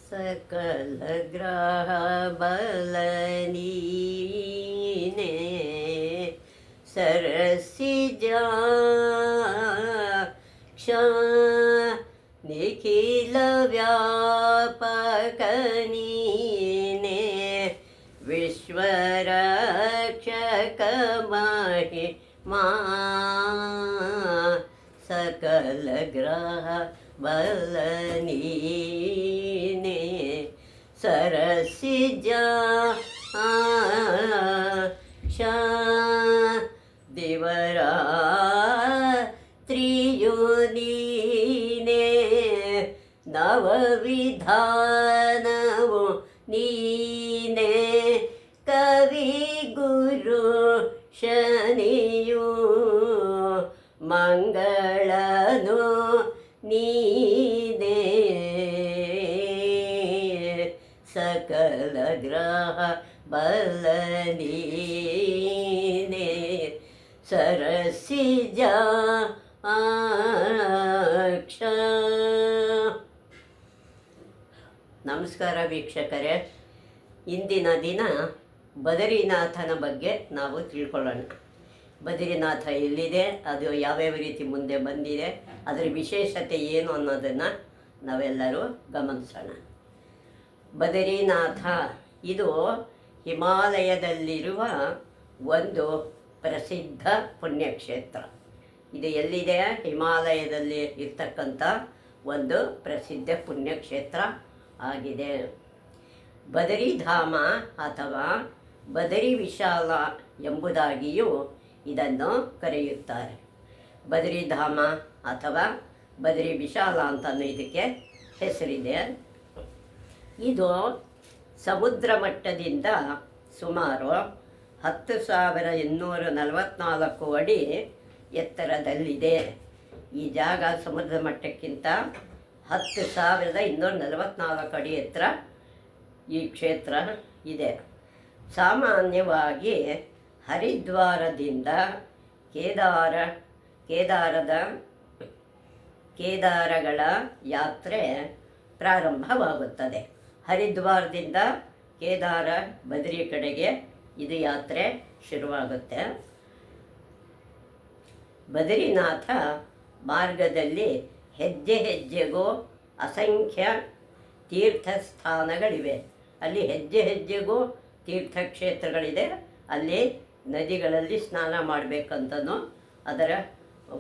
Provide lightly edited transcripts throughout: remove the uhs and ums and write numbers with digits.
सकल ग्रह बलनी ने सरसिजा निखिल व्यापकनी ने विश्वरक्षक महिमा सकल ग्रह बलनी ने सरसिजा देवरा त्रियुनी नवविधानवो नीने कवि गुरु शनियु मंಗಳनु नीने सकल ग्रह बलनीने सरसिजा ನಮಸ್ಕಾರ ವೀಕ್ಷಕರೇ, ಇಂದಿನ ದಿನ ಬದರಿನಾಥನ ಬಗ್ಗೆ ನಾವು ತಿಳ್ಕೊಳ್ಳೋಣ. ಬದರಿನಾಥ ಎಲ್ಲಿದೆ, ಅದು ಯಾವ್ಯಾವ ರೀತಿ ಮುಂದೆ ಬಂದಿದೆ, ಅದರ ವಿಶೇಷತೆ ಏನು ಅನ್ನೋದನ್ನು ನಾವೆಲ್ಲರೂ ಗಮನಿಸೋಣ. ಬದರಿನಾಥ ಇದು ಹಿಮಾಲಯದಲ್ಲಿರುವ ಒಂದು ಪ್ರಸಿದ್ಧ ಪುಣ್ಯಕ್ಷೇತ್ರ. ಇದು ಎಲ್ಲಿದೆ? ಹಿಮಾಲಯದಲ್ಲಿ ಇರ್ತಕ್ಕಂಥ ಒಂದು ಪ್ರಸಿದ್ಧ ಪುಣ್ಯಕ್ಷೇತ್ರ ಆಗಿದೆ. ಬದರಿಧಾಮ ಅಥವಾ ಬದರಿ ವಿಶಾಲ ಎಂಬುದಾಗಿಯೂ ಇದನ್ನು ಕರೆಯುತ್ತಾರೆ. ಬದರಿಧಾಮ ಅಥವಾ ಬದರಿ ವಿಶಾಲ ಅಂತಲೂ ಇದಕ್ಕೆ ಹೆಸರಿದೆ. ಇದು ಸಮುದ್ರ ಮಟ್ಟದಿಂದ ಸುಮಾರು 10,844 ಅಡಿ ಎತ್ತರದಲ್ಲಿದೆ. ಈ ಜಾಗ ಸಮುದ್ರ ಮಟ್ಟಕ್ಕಿಂತ 10,244 ಅಡಿ ಎತ್ತರ ಈ ಕ್ಷೇತ್ರ ಇದೆ. ಸಾಮಾನ್ಯವಾಗಿ ಹರಿದ್ವಾರದಿಂದ ಕೇದಾರಗಳ ಯಾತ್ರೆ ಪ್ರಾರಂಭವಾಗುತ್ತದೆ. ಹರಿದ್ವಾರದಿಂದ ಕೇದಾರ ಬದರಿ ಕಡೆಗೆ ಇದು ಯಾತ್ರೆ ಶುರುವಾಗುತ್ತೆ. ಬದರಿನಾಥ ಮಾರ್ಗದಲ್ಲಿ ಹೆಜ್ಜೆ ಹೆಜ್ಜೆಗೂ ಅಸಂಖ್ಯ ತೀರ್ಥಸ್ಥಾನಗಳಿವೆ. ಅಲ್ಲಿ ಹೆಜ್ಜೆ ಹೆಜ್ಜೆಗೂ ತೀರ್ಥಕ್ಷೇತ್ರಗಳಿದೆ. ಅಲ್ಲಿ ನದಿಗಳಲ್ಲಿ ಸ್ನಾನ ಮಾಡಬೇಕಂತನೂ ಅದರ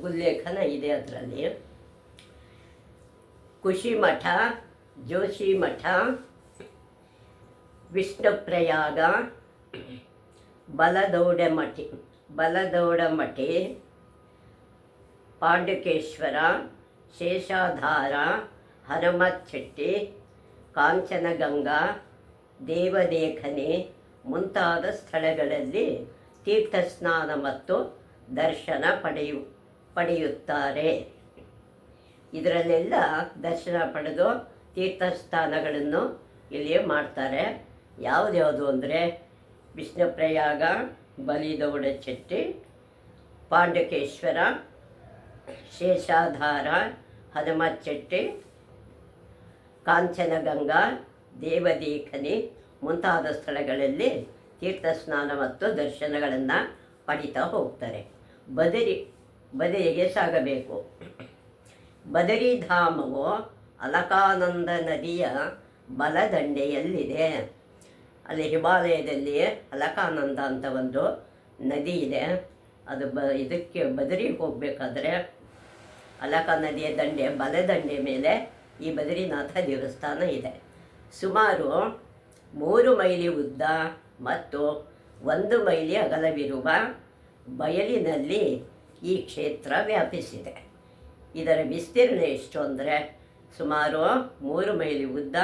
ಉಲ್ಲೇಖನ ಇದೆ. ಅದರಲ್ಲಿ ಕುಶಿಮಠ, ಜೋಶಿಮಠ, ವಿಷ್ಣುಪ್ರಯಾಗ, ಬಲದೌಡಮಠಿ, ಪಾಂಡುಕೇಶ್ವರ, ಶೇಷಾಧಾರ, ಹನುಮತ್ಚೆಟ್ಟಿ, ಕಾಂಚನಗಂಗಾ, ದೇವದೇಖನೆ ಮುಂತಾದ ಸ್ಥಳಗಳಲ್ಲಿ ತೀರ್ಥಸ್ನಾನ ಮತ್ತು ದರ್ಶನ ಪಡೆಯುತ್ತಾರೆ. ಇದರಲ್ಲೆಲ್ಲ ದರ್ಶನ ಪಡೆದು ತೀರ್ಥಸ್ಥಾನಗಳನ್ನು ಇಲ್ಲಿ ಮಾಡ್ತಾರೆ. ಯಾವುದ್ಯಾವುದು ಅಂದರೆ ವಿಷ್ಣುಪ್ರಯಾಗ, ಬಲಿದೌಡಚೆಟ್ಟಿ, ಪಾಂಡುಕೇಶ್ವರ, ಶೇಷಾಧಾರ, ಹನುಮತ್ಚೆಟ್ಟಿ, ಕಾಂಚನಗಂಗಾ, ದೇವದೇಖನಿ ಮುಂತಾದ ಸ್ಥಳಗಳಲ್ಲಿ ತೀರ್ಥಸ್ನಾನ ಮತ್ತು ದರ್ಶನಗಳನ್ನು ಪಡಿತಾ ಹೋಗ್ತಾರೆ. ಬದರಿಗೆ ಸಾಗಬೇಕು. ಬದರಿಧಾಮವು ಅಲಕಾನಂದ ನದಿಯ ಬಲದಂಡೆಯಲ್ಲಿದೆ. ಅಲ್ಲಿ ಹಿಮಾಲಯದಲ್ಲಿ ಅಲಕಾನಂದ ಅಂತ ಒಂದು ನದಿ ಇದೆ. ಅದು ಇದಕ್ಕೆ ಬದರಿಗೆ ಹೋಗಬೇಕಾದ್ರೆ ಅಲಕ ನದಿಯ ಬಲದಂಡೆ ಮೇಲೆ ಈ ಬದರಿನಾಥ ದೇವಸ್ಥಾನ ಇದೆ. ಸುಮಾರು 3 ಮೈಲಿ ಉದ್ದ ಮತ್ತು 1 ಮೈಲಿ ಅಗಲವಿರುವ ಬಯಲಿನಲ್ಲಿ ಈ ಕ್ಷೇತ್ರ ವ್ಯಾಪಿಸಿದೆ. ಇದರ ವಿಸ್ತೀರ್ಣ ಎಷ್ಟು ಅಂದರೆ ಸುಮಾರು 3 ಮೈಲಿ ಉದ್ದ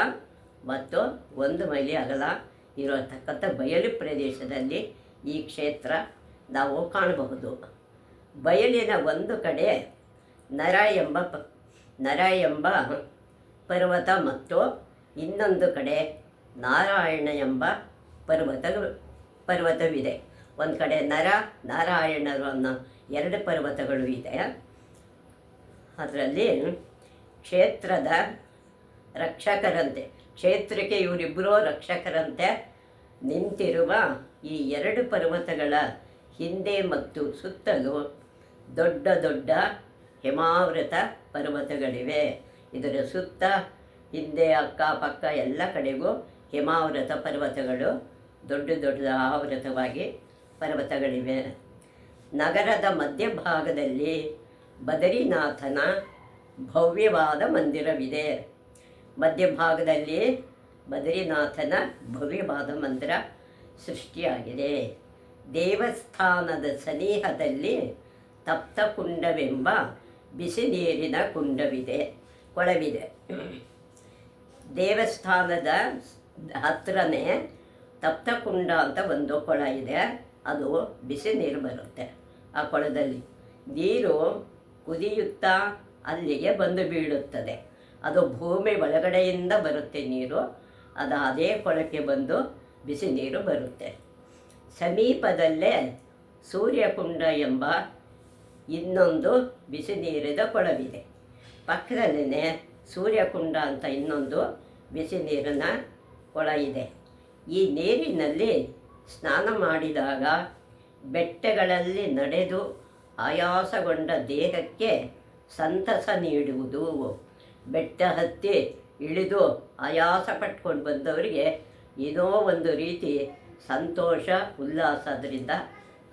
ಮತ್ತು 1 ಮೈಲಿ ಅಗಲ ಇರತಕ್ಕಂಥ ಬಯಲು ಪ್ರದೇಶದಲ್ಲಿ ಈ ಕ್ಷೇತ್ರ ನಾವು ಕಾಣಬಹುದು. ಬಯಲಿನ ಒಂದು ಕಡೆ ನರ ಎಂಬ ಪರ್ವತ ಮತ್ತು ಇನ್ನೊಂದು ಕಡೆ ನಾರಾಯಣ ಎಂಬ ಪರ್ವತವಿದೆ. ಒಂದು ಕಡೆ ನಾರಾಯಣರು ಅನ್ನೋ 2 ಪರ್ವತಗಳು ಇದೆ. ಅದರಲ್ಲಿ ಕ್ಷೇತ್ರದ ರಕ್ಷಕರಂತೆ ಕ್ಷೇತ್ರಕ್ಕೆ ಇವರಿಬ್ಬರೂ ರಕ್ಷಕರಂತೆ ನಿಂತಿರುವ ಈ 2 ಪರ್ವತಗಳ ಹಿಂದೆ ಮತ್ತು ಸುತ್ತಲೂ ದೊಡ್ಡ ದೊಡ್ಡ ಹಿಮಾವೃತ ಪರ್ವತಗಳಿವೆ. ಇದರ ಸುತ್ತ ಹಿಂದೆ ಅಕ್ಕಪಕ್ಕ ಎಲ್ಲ ಕಡೆಗೂ ಹಿಮಾವೃತ ಪರ್ವತಗಳು ದೊಡ್ಡ ದೊಡ್ಡ ಆವೃತವಾಗಿ ಪರ್ವತಗಳಿವೆ. ನಗರದ ಮಧ್ಯಭಾಗದಲ್ಲಿ ಬದರಿನಾಥನ ಭವ್ಯವಾದ ಮಂದಿರವಿದೆ. ಮಧ್ಯಭಾಗದಲ್ಲಿ ಬದರಿನಾಥನ ಭವ್ಯವಾದ ಮಂದಿರ ಸೃಷ್ಟಿಯಾಗಿದೆ. ದೇವಸ್ಥಾನದ ಸನಿಹದಲ್ಲಿ ತಪ್ತಕುಂಡವೆಂಬ ಬಿಸಿ ನೀರಿನ ಕೊಳವಿದೆ. ದೇವಸ್ಥಾನದ ಹತ್ತಿರನೇ ತಪ್ತಕುಂಡ ಅಂತ ಒಂದು ಕೊಳ ಇದೆ. ಅದು ಬಿಸಿ ನೀರು ಬರುತ್ತೆ. ಆ ಕೊಳದಲ್ಲಿ ನೀರು ಕುದಿಯುತ್ತಾ ಅಲ್ಲಿಗೆ ಬಂದು ಬೀಳುತ್ತದೆ. ಅದು ಭೂಮಿ ಒಳಗಡೆಯಿಂದ ಬರುತ್ತೆ ನೀರು. ಅದು ಅದೇ ಕೊಳಕ್ಕೆ ಬಂದು ಬಿಸಿ ನೀರು ಬರುತ್ತೆ. ಸಮೀಪದಲ್ಲೇ ಸೂರ್ಯಕುಂಡ ಎಂಬ ಇನ್ನೊಂದು ಬಿಸಿ ನೀರಿನ ಕೊಳವಿದೆ. ಪಕ್ಕದಲ್ಲೇ ಸೂರ್ಯಕುಂಡ ಅಂತ ಇನ್ನೊಂದು ಬಿಸಿ ನೀರಿನ ಕೊಳ ಇದೆ. ಈ ನೀರಿನಲ್ಲಿ ಸ್ನಾನ ಮಾಡಿದಾಗ ಬೆಟ್ಟಗಳಲ್ಲಿ ನಡೆದು ಆಯಾಸಗೊಂಡ ದೇಹಕ್ಕೆ ಸಂತಸ ನೀಡುವುದು. ಬೆಟ್ಟ ಹತ್ತಿ ಇಳಿದು ಆಯಾಸ ಪಟ್ಕೊಂಡು ಬಂದವರಿಗೆ ಏನೋ ಒಂದು ರೀತಿ ಸಂತೋಷ ಉಲ್ಲಾಸ ಅದರಿಂದ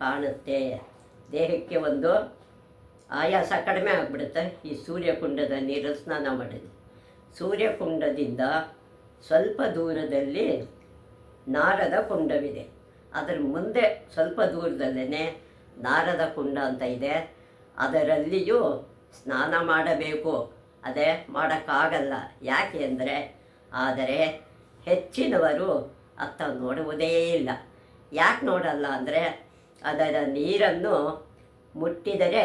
ಕಾಣುತ್ತೆ. ದೇಹಕ್ಕೆ ಒಂದು ಆಯಾಸ ಕಡಿಮೆ ಆಗಿಬಿಡುತ್ತೆ ಈ ಸೂರ್ಯಕುಂಡದ ನೀರು ಸ್ನಾನ ಮಾಡೋದು. ಸೂರ್ಯಕುಂಡದಿಂದ ಸ್ವಲ್ಪ ದೂರದಲ್ಲಿ ನಾರದ ಕುಂಡವಿದೆ. ಅದರ ಮುಂದೆ ಸ್ವಲ್ಪ ದೂರದಲ್ಲೇ ನಾರದ ಕುಂಡ ಅಂತ ಇದೆ. ಅದರಲ್ಲಿಯೂ ಸ್ನಾನ ಮಾಡಬೇಕು. ಅದೇ ಮಾಡೋಕ್ಕಾಗಲ್ಲ. ಯಾಕೆ ಆದರೆ ಹೆಚ್ಚಿನವರು ಅತ್ತ ನೋಡುವುದೇ ಇಲ್ಲ. ಯಾಕೆ ನೋಡಲ್ಲ ಅಂದರೆ ಅದರ ನೀರನ್ನು ಮುಟ್ಟಿದರೆ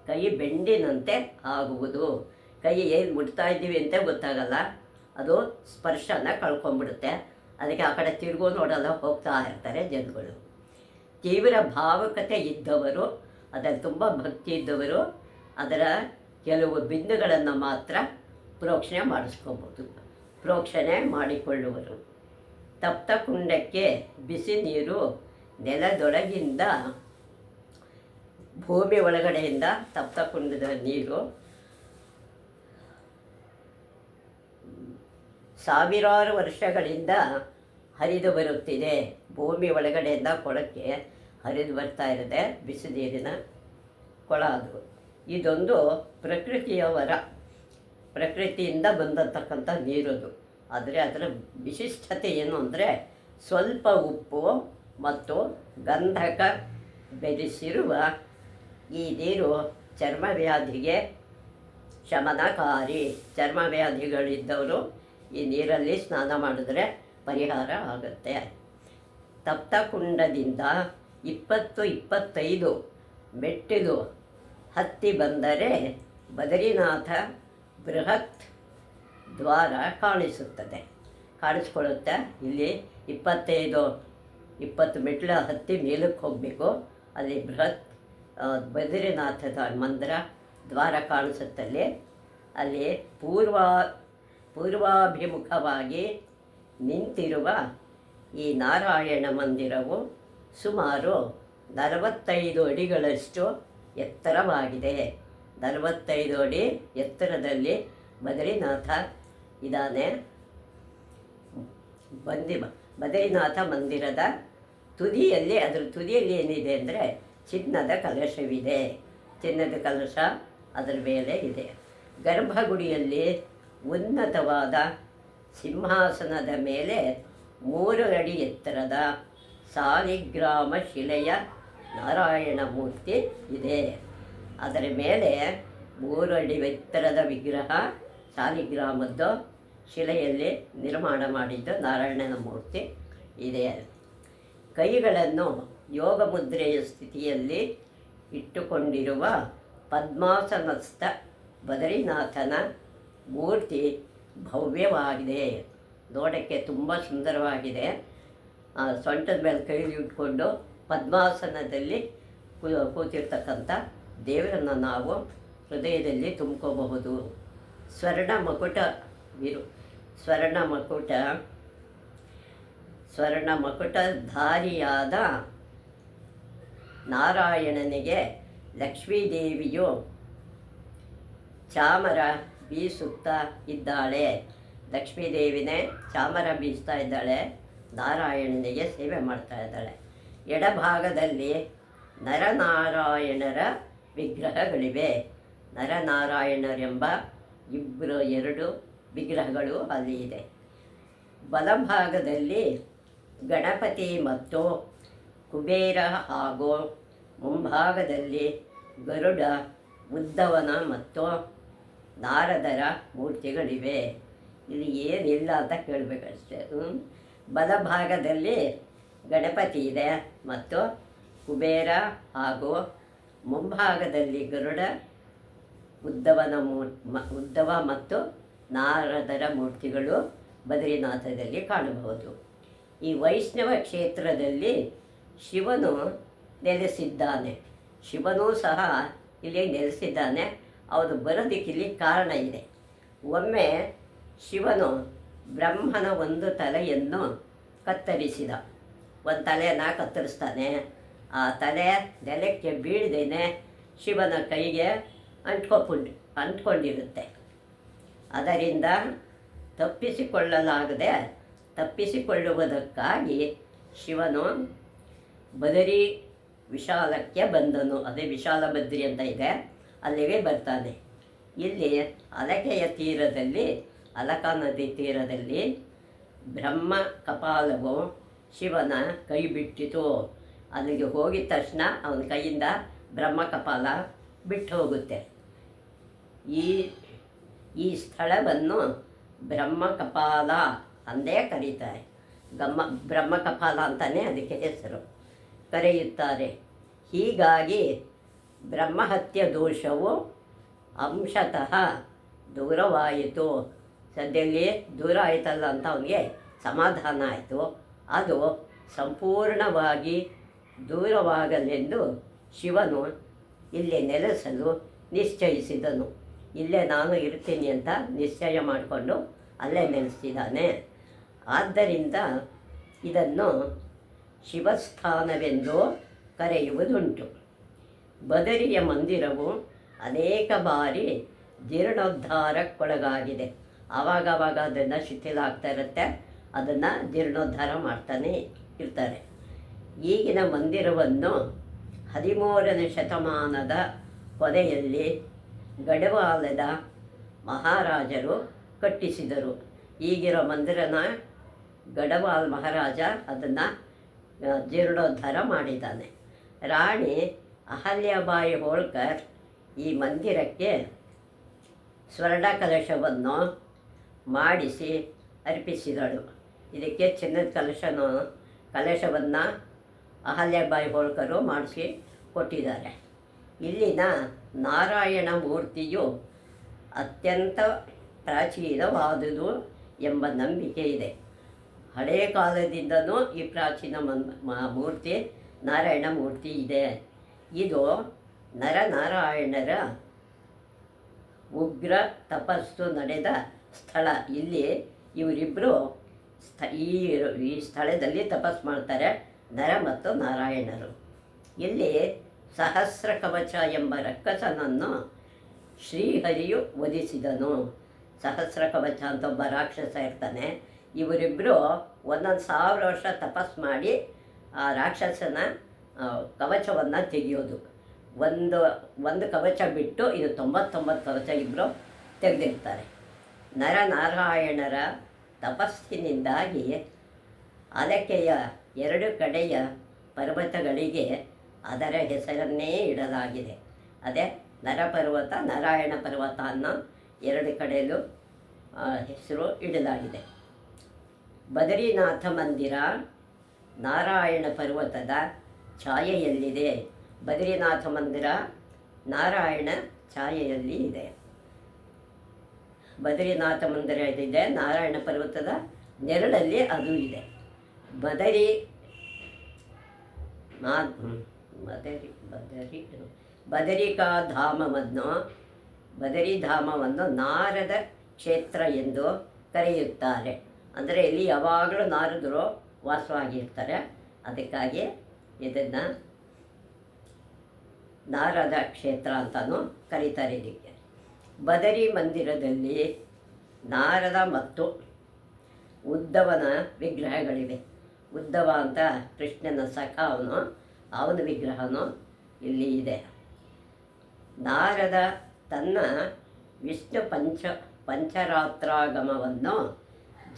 ಕೈ ಬೆಂಡಿನಂತೆ ಆಗುವುದು. ಕೈ ಏನು ಮುಟ್ತಾ ಇದ್ದೀವಿ ಅಂತ ಗೊತ್ತಾಗಲ್ಲ. ಅದು ಸ್ಪರ್ಶನ ಕಳ್ಕೊಂಡ್ಬಿಡುತ್ತೆ. ಅದಕ್ಕೆ ಆ ಕಡೆ ತಿರುಗೋ ನೋಡಲ್ಲ, ಹೋಗ್ತಾ ಇರ್ತಾರೆ ಜನಗಳು. ತೀವ್ರ ಭಾವುಕತೆ ಇದ್ದವರು, ಅದರಲ್ಲಿ ತುಂಬ ಭಕ್ತಿ ಇದ್ದವರು ಅದರ ಕೆಲವು ಬಿಂದುಗಳನ್ನು ಮಾತ್ರ ಪ್ರೋಕ್ಷಣೆ ಮಾಡಿಕೊಳ್ಳುವರು. ತಪ್ತಕುಂಡಕ್ಕೆ ಬಿಸಿ ನೀರು ನೆಲದೊಳಗಿಂದ ಭೂಮಿ ಒಳಗಡೆಯಿಂದ ತಪ್ತಕುಂಡದ ನೀರು ಸಾವಿರಾರು ವರ್ಷಗಳಿಂದ ಹರಿದು ಬರುತ್ತಿದೆ. ಭೂಮಿ ಒಳಗಡೆಯಿಂದ ಕೊಳಕ್ಕೆ ಹರಿದು ಬರ್ತಾ ಇದೆ ಬಿಸಿ ನೀರಿನ ಕೊಳ. ಅದು ಇದೊಂದು ಪ್ರಕೃತಿಯ ವರ, ಪ್ರಕೃತಿಯಿಂದ ಬಂದಿರತಕ್ಕಂಥ ನೀರದು. ಆದರೆ ಅದರ ವಿಶಿಷ್ಟತೆ ಏನು ಅಂದರೆ ಸ್ವಲ್ಪ ಉಪ್ಪು ಮತ್ತು ಗಂಧಕ ಬೆರೆಸಿರುವ ಈ ನೀರು ಚರ್ಮವ್ಯಾಧಿಗೆ ಶಮನಕಾರಿ. ಚರ್ಮವ್ಯಾಧಿಗಳಿದ್ದವರು ಈ ನೀರಲ್ಲಿ ಸ್ನಾನ ಮಾಡಿದ್ರೆ ಪರಿಹಾರ ಆಗುತ್ತೆ. ತಪ್ತಕುಂಡದಿಂದ 20-25 ಮೆಟ್ಟಿಲು ಹತ್ತಿ ಬಂದರೆ ಬದರಿನಾಥ ಬೃಹತ್ ದ್ವಾರ ಕಾಣಿಸ್ಕೊಳ್ಳುತ್ತೆ. ಇಲ್ಲಿ 20 ಮೆಟ್ಟಿಲು ಹತ್ತಿ ಮೇಲಕ್ಕೆ ಹೋಗಬೇಕು. ಅಲ್ಲಿ ಬೃಹತ್ ಬದರಿನಾಥದ ಮಂದಿರ ದ್ವಾರ ಕಾಣಿಸುತ್ತಲ್ಲಿ. ಅಲ್ಲಿ ಪೂರ್ವಾಭಿಮುಖವಾಗಿ ನಿಂತಿರುವ ಈ ನಾರಾಯಣ ಮಂದಿರವು ಸುಮಾರು 45 ಅಡಿಗಳಷ್ಟು ಎತ್ತರವಾಗಿದೆ. 45 ಅಡಿ ಎತ್ತರದಲ್ಲಿ ಬದರಿನಾಥ ಇದ್ದಾನೆ. ಬದರಿನಾಥ ಮಂದಿರದ ತುದಿಯಲ್ಲಿ, ಅದರ ತುದಿಯಲ್ಲಿ ಏನಿದೆ ಅಂದರೆ ಚಿನ್ನದ ಕಲಶವಿದೆ. ಚಿನ್ನದ ಕಲಶ ಅದರ ಮೇಲೆ ಇದೆ. ಗರ್ಭಗುಡಿಯಲ್ಲಿ ಉನ್ನತವಾದ ಸಿಂಹಾಸನದ ಮೇಲೆ 3 ಅಡಿ ಎತ್ತರದ ಸಾಲಿಗ್ರಾಮ ಶಿಲೆಯ ನಾರಾಯಣ ಮೂರ್ತಿ ಇದೆ. ಅದರ ಮೇಲೆ 3 ಅಡಿ ಎತ್ತರದ ವಿಗ್ರಹ ಸಾಲಿಗ್ರಾಮದ್ದು ಶಿಲೆಯಲ್ಲಿ ನಿರ್ಮಾಣ ಮಾಡಿದ್ದು ನಾರಾಯಣನ ಮೂರ್ತಿ ಇದೆ. ಕೈಗಳನ್ನು ಯೋಗ ಮುದ್ರೆಯ ಸ್ಥಿತಿಯಲ್ಲಿ ಇಟ್ಟುಕೊಂಡಿರುವ ಪದ್ಮಾಸನಸ್ಥ ಬದರಿನಾಥನ ಮೂರ್ತಿ ಭವ್ಯವಾಗಿದೆ. ನೋಡೋಕ್ಕೆ ತುಂಬ ಸುಂದರವಾಗಿದೆ. ಸೊಂಟದ ಮೇಲೆ ಕೈ ಇಟ್ಕೊಂಡು ಪದ್ಮಾಸನದಲ್ಲಿ ಕೂತಿರ್ತಕ್ಕಂಥ ದೇವರನ್ನು ನಾವು ಹೃದಯದಲ್ಲಿ ತುಂಬ್ಕೋಬಹುದು. ಸ್ವರ್ಣ ಮಕುಟಧಾರಿಯಾದ ನಾರಾಯಣನಿಗೆ ಲಕ್ಷ್ಮೀದೇವಿಯು ಚಾಮರ ಬೀಸುತ್ತಾ ಇದ್ದಾಳೆ. ಲಕ್ಷ್ಮೀದೇವಿನೇ ಚಾಮರ ಬೀಸ್ತಾ ಇದ್ದಾಳೆ, ನಾರಾಯಣನಿಗೆ ಸೇವೆ ಮಾಡ್ತಾ ಇದ್ದಾಳೆ. ಎಡಭಾಗದಲ್ಲಿ ನರನಾರಾಯಣರ ವಿಗ್ರಹಗಳಿವೆ. ನರನಾರಾಯಣರೆಂಬ ಎರಡು ವಿಗ್ರಹಗಳು ಅಲ್ಲಿ ಇದೆ. ಬಲಭಾಗದಲ್ಲಿ ಗಣಪತಿ ಮತ್ತು ಕುಬೇರ ಹಾಗೂ ಮುಂಭಾಗದಲ್ಲಿ ಗರುಡ, ಉದ್ಧವನ ಮತ್ತು ನಾರದರ ಮೂರ್ತಿಗಳಿವೆ. ಇಲ್ಲಿ ಏನಿಲ್ಲ ಅಂತ ಕೇಳಬೇಕಷ್ಟೆ. ಬಲಭಾಗದಲ್ಲಿ ಗಣಪತಿ ಇದೆ ಮತ್ತು ಕುಬೇರ ಹಾಗೂ ಮುಂಭಾಗದಲ್ಲಿ ಗರುಡ, ಉದ್ಧವ ಮತ್ತು ನಾರದರ ಮೂರ್ತಿಗಳು ಬದ್ರಿನಾಥದಲ್ಲಿ ಕಾಣಬಹುದು. ಈ ವೈಷ್ಣವ ಕ್ಷೇತ್ರದಲ್ಲಿ ಶಿವನು ನೆಲೆಸಿದ್ದಾನೆ. ಶಿವನೂ ಸಹ ಇಲ್ಲಿ ನೆಲೆಸಿದ್ದಾನೆ. ಅವನು ಬರೋದಕ್ಕಿಲ್ಲಿ ಕಾರಣ ಇದೆ. ಒಮ್ಮೆ ಶಿವನು ಬ್ರಹ್ಮನ ಒಂದು ತಲೆಯನ್ನು ಕತ್ತರಿಸಿದ. ಒಂದು ತಲೆಯನ್ನು ಕತ್ತರಿಸ್ತಾನೆ. ಆ ತಲೆ ನೆಲಕ್ಕೆ ಬೀಳದೇನೆ ಶಿವನ ಕೈಗೆ ಅಂಟ್ಕೊಂಡಿರುತ್ತೆ. ಅದರಿಂದ ತಪ್ಪಿಸಿಕೊಳ್ಳುವುದಕ್ಕಾಗಿ ಶಿವನು ಬದರಿ ವಿಶಾಲಕ್ಕೆ ಬಂದನು. ಅದೇ ವಿಶಾಲ ಬದ್ರಿ ಅಂತ ಇದೆ, ಅಲ್ಲಿಗೆ ಬರ್ತಾನೆ. ಇಲ್ಲಿ ಅಲಕಾ ನದಿ ತೀರದಲ್ಲಿ ಬ್ರಹ್ಮ ಕಪಾಲವು ಶಿವನ ಕೈ ಬಿಟ್ಟಿತು. ಅಲ್ಲಿಗೆ ಹೋಗಿದ ತಕ್ಷಣ ಅವನ ಕೈಯಿಂದ ಬ್ರಹ್ಮ ಕಪಾಲ ಬಿಟ್ಟು ಹೋಗುತ್ತೆ. ಈ ಸ್ಥಳವನ್ನು ಬ್ರಹ್ಮಕಪಾಲ ಅಂದೇ ಕರೀತಾರೆ. ಬ್ರಹ್ಮಕಪಾಲ ಅಂತಲೇ ಅದಕ್ಕೆ ಹೆಸರು ಕರೆಯುತ್ತಾರೆ. ಹೀಗಾಗಿ ಬ್ರಹ್ಮಹತ್ಯ ದೋಷವು ಅಂಶತಃ ದೂರವಾಯಿತು. ಸದ್ಯದಲ್ಲಿ ದೂರ ಆಯಿತಲ್ಲ ಅಂತ ಅವನಿಗೆ ಸಮಾಧಾನ ಆಯಿತು. ಅದು ಸಂಪೂರ್ಣವಾಗಿ ದೂರವಾಗಲೆಂದು ಶಿವನು ಇಲ್ಲಿ ನೆಲೆಸಲು ನಿಶ್ಚಯಿಸಿದನು. ಇಲ್ಲೇ ನಾನು ಇರ್ತೀನಿ ಅಂತ ನಿಶ್ಚಯ ಮಾಡಿಕೊಂಡು ಅಲ್ಲೇ ನೆಲೆಸಿದ್ದಾನೆ. ಆದ್ದರಿಂದ ಇದನ್ನು ಶಿವಸ್ಥಾನವೆಂದು ಕರೆಯುವುದುಂಟು. ಬದರಿಯ ಮಂದಿರವು ಅನೇಕ ಬಾರಿ ಜೀರ್ಣೋದ್ಧಾರಕ್ಕೊಳಗಾಗಿದೆ. ಆವಾಗವಾಗ ಅದನ್ನು ಶಿಥಿಲ ಆಗ್ತಾ ಇರುತ್ತೆ, ಅದನ್ನು ಜೀರ್ಣೋದ್ಧಾರ ಮಾಡ್ತಾನೆ ಇರ್ತಾರೆ. ಈಗಿನ ಮಂದಿರವನ್ನು 13ನೇ ಶತಮಾನದ ಕೊನೆಯಲ್ಲಿ ಗಢವಾಲದ ಮಹಾರಾಜರು ಕಟ್ಟಿಸಿದರು. ಈಗಿರೋ ಮಂದಿರನ ಗಢವಾಲ್ ಮಹಾರಾಜ ಅದನ್ನು ಜೀರ್ಣೋದ್ಧಾರ ಮಾಡಿದ್ದಾನೆ. ರಾಣಿ ಅಹಲ್ಯಾಬಾಯಿ ಹೋಳ್ಕರ್ ಈ ಮಂದಿರಕ್ಕೆ ಸ್ವರ್ಣ ಕಲಶವನ್ನು ಮಾಡಿಸಿ ಅರ್ಪಿಸಿದಳು. ಇದಕ್ಕೆ ಚಿನ್ನದ ಕಲಶವನ್ನು ಅಹಲ್ಯಾಬಾಯಿ ಹೋಳ್ಕರು ಮಾಡಿಸಿ ಕೊಟ್ಟಿದ್ದಾರೆ. ಇಲ್ಲಿನ ನಾರಾಯಣ ಮೂರ್ತಿಯು ಅತ್ಯಂತ ಪ್ರಾಚೀನವಾದುದು ಎಂಬ ನಂಬಿಕೆ ಇದೆ. ಹಳೆಯ ಕಾಲದಿಂದಲೂ ಈ ಪ್ರಾಚೀನ ಮೂರ್ತಿ ನಾರಾಯಣ ಮೂರ್ತಿ ಇದೆ. ಇದು ನರನಾರಾಯಣರ ಉಗ್ರ ತಪಸ್ಸು ನಡೆದ ಸ್ಥಳ. ಇಲ್ಲಿ ಇವರಿಬ್ಬರು ಈ ಸ್ಥಳದಲ್ಲಿ ತಪಸ್ಸು ಮಾಡ್ತಾರೆ, ನರ ಮತ್ತು ನಾರಾಯಣರು. ಇಲ್ಲಿ ಸಹಸ್ರ ಕವಚ ಎಂಬ ರಕ್ಕಸನನ್ನು ಶ್ರೀಹರಿಯು ವಧಿಸಿದನು. ಸಹಸ್ರ ಕವಚ ಅಂತ ಒಬ್ಬ ರಾಕ್ಷಸ ಇರ್ತಾನೆ. ಇವರಿಬ್ಬರು 1000 ವರ್ಷ ತಪಸ್ಸು ಮಾಡಿ ಆ ರಾಕ್ಷಸನ ಕವಚವನ್ನು ತೆಗೆಯೋದು. ಒಂದು ಕವಚ ಬಿಟ್ಟು ಇದು 99 ಕವಚ ಇಬ್ಬರು ತೆಗೆದಿರ್ತಾರೆ. ನರನಾರಾಯಣರ ತಪಸ್ಸಿನಿಂದಾಗಿ ಅಲಕೆಯ 2 ಕಡೆಯ ಪರ್ವತಗಳಿಗೆ ಅದರ ಹೆಸರನ್ನೇ ಇಡಲಾಗಿದೆ. ಅದೇ ನರಪರ್ವತ, ನಾರಾಯಣ ಪರ್ವತ ಅನ್ನೋ 2 ಕಡೆಯಲ್ಲೂ ಹೆಸರು ಇಡಲಾಗಿದೆ. ಬದರಿನಾಥ ಮಂದಿರ ನಾರಾಯಣ ಪರ್ವತದ ಛಾಯೆಯಲ್ಲಿದೆ. ಬದರಿನಾಥ ಮಂದಿರ ನಾರಾಯಣ ಛಾಯೆಯಲ್ಲಿ ಇದೆ. ಬದರಿನಾಥ ಮಂದಿರ ಇದೆ, ನಾರಾಯಣ ಪರ್ವತದ ನೆರಳಲ್ಲಿ ಅದು ಇದೆ. ಬದರಿಧಾಮವನ್ನು ನಾರದ ಕ್ಷೇತ್ರ ಎಂದು ಕರೆಯುತ್ತಾರೆ. ಅಂದರೆ ಇಲ್ಲಿ ಯಾವಾಗಲೂ ನಾರದರು ವಾಸವಾಗಿರ್ತಾರೆ. ಅದಕ್ಕಾಗಿ ಇದನ್ನು ನಾರದ ಕ್ಷೇತ್ರ ಅಂತಲೂ ಕರೀತಾರೆ. ಇದಕ್ಕೆ ಬದರಿ ಮಂದಿರದಲ್ಲಿ ನಾರದ ಮತ್ತು ಉದ್ಧವನ ವಿಗ್ರಹಗಳಿವೆ. ಉದ್ಧವ ಅಂತ ಕೃಷ್ಣನ ಸಖ, ಅವನ ವಿಗ್ರಹನೂ ಇಲ್ಲಿ ಇದೆ. ನಾರದ ತನ್ನ ವಿಷ್ಣು ಪಂಚರಾತ್ರಾಗಮವನ್ನು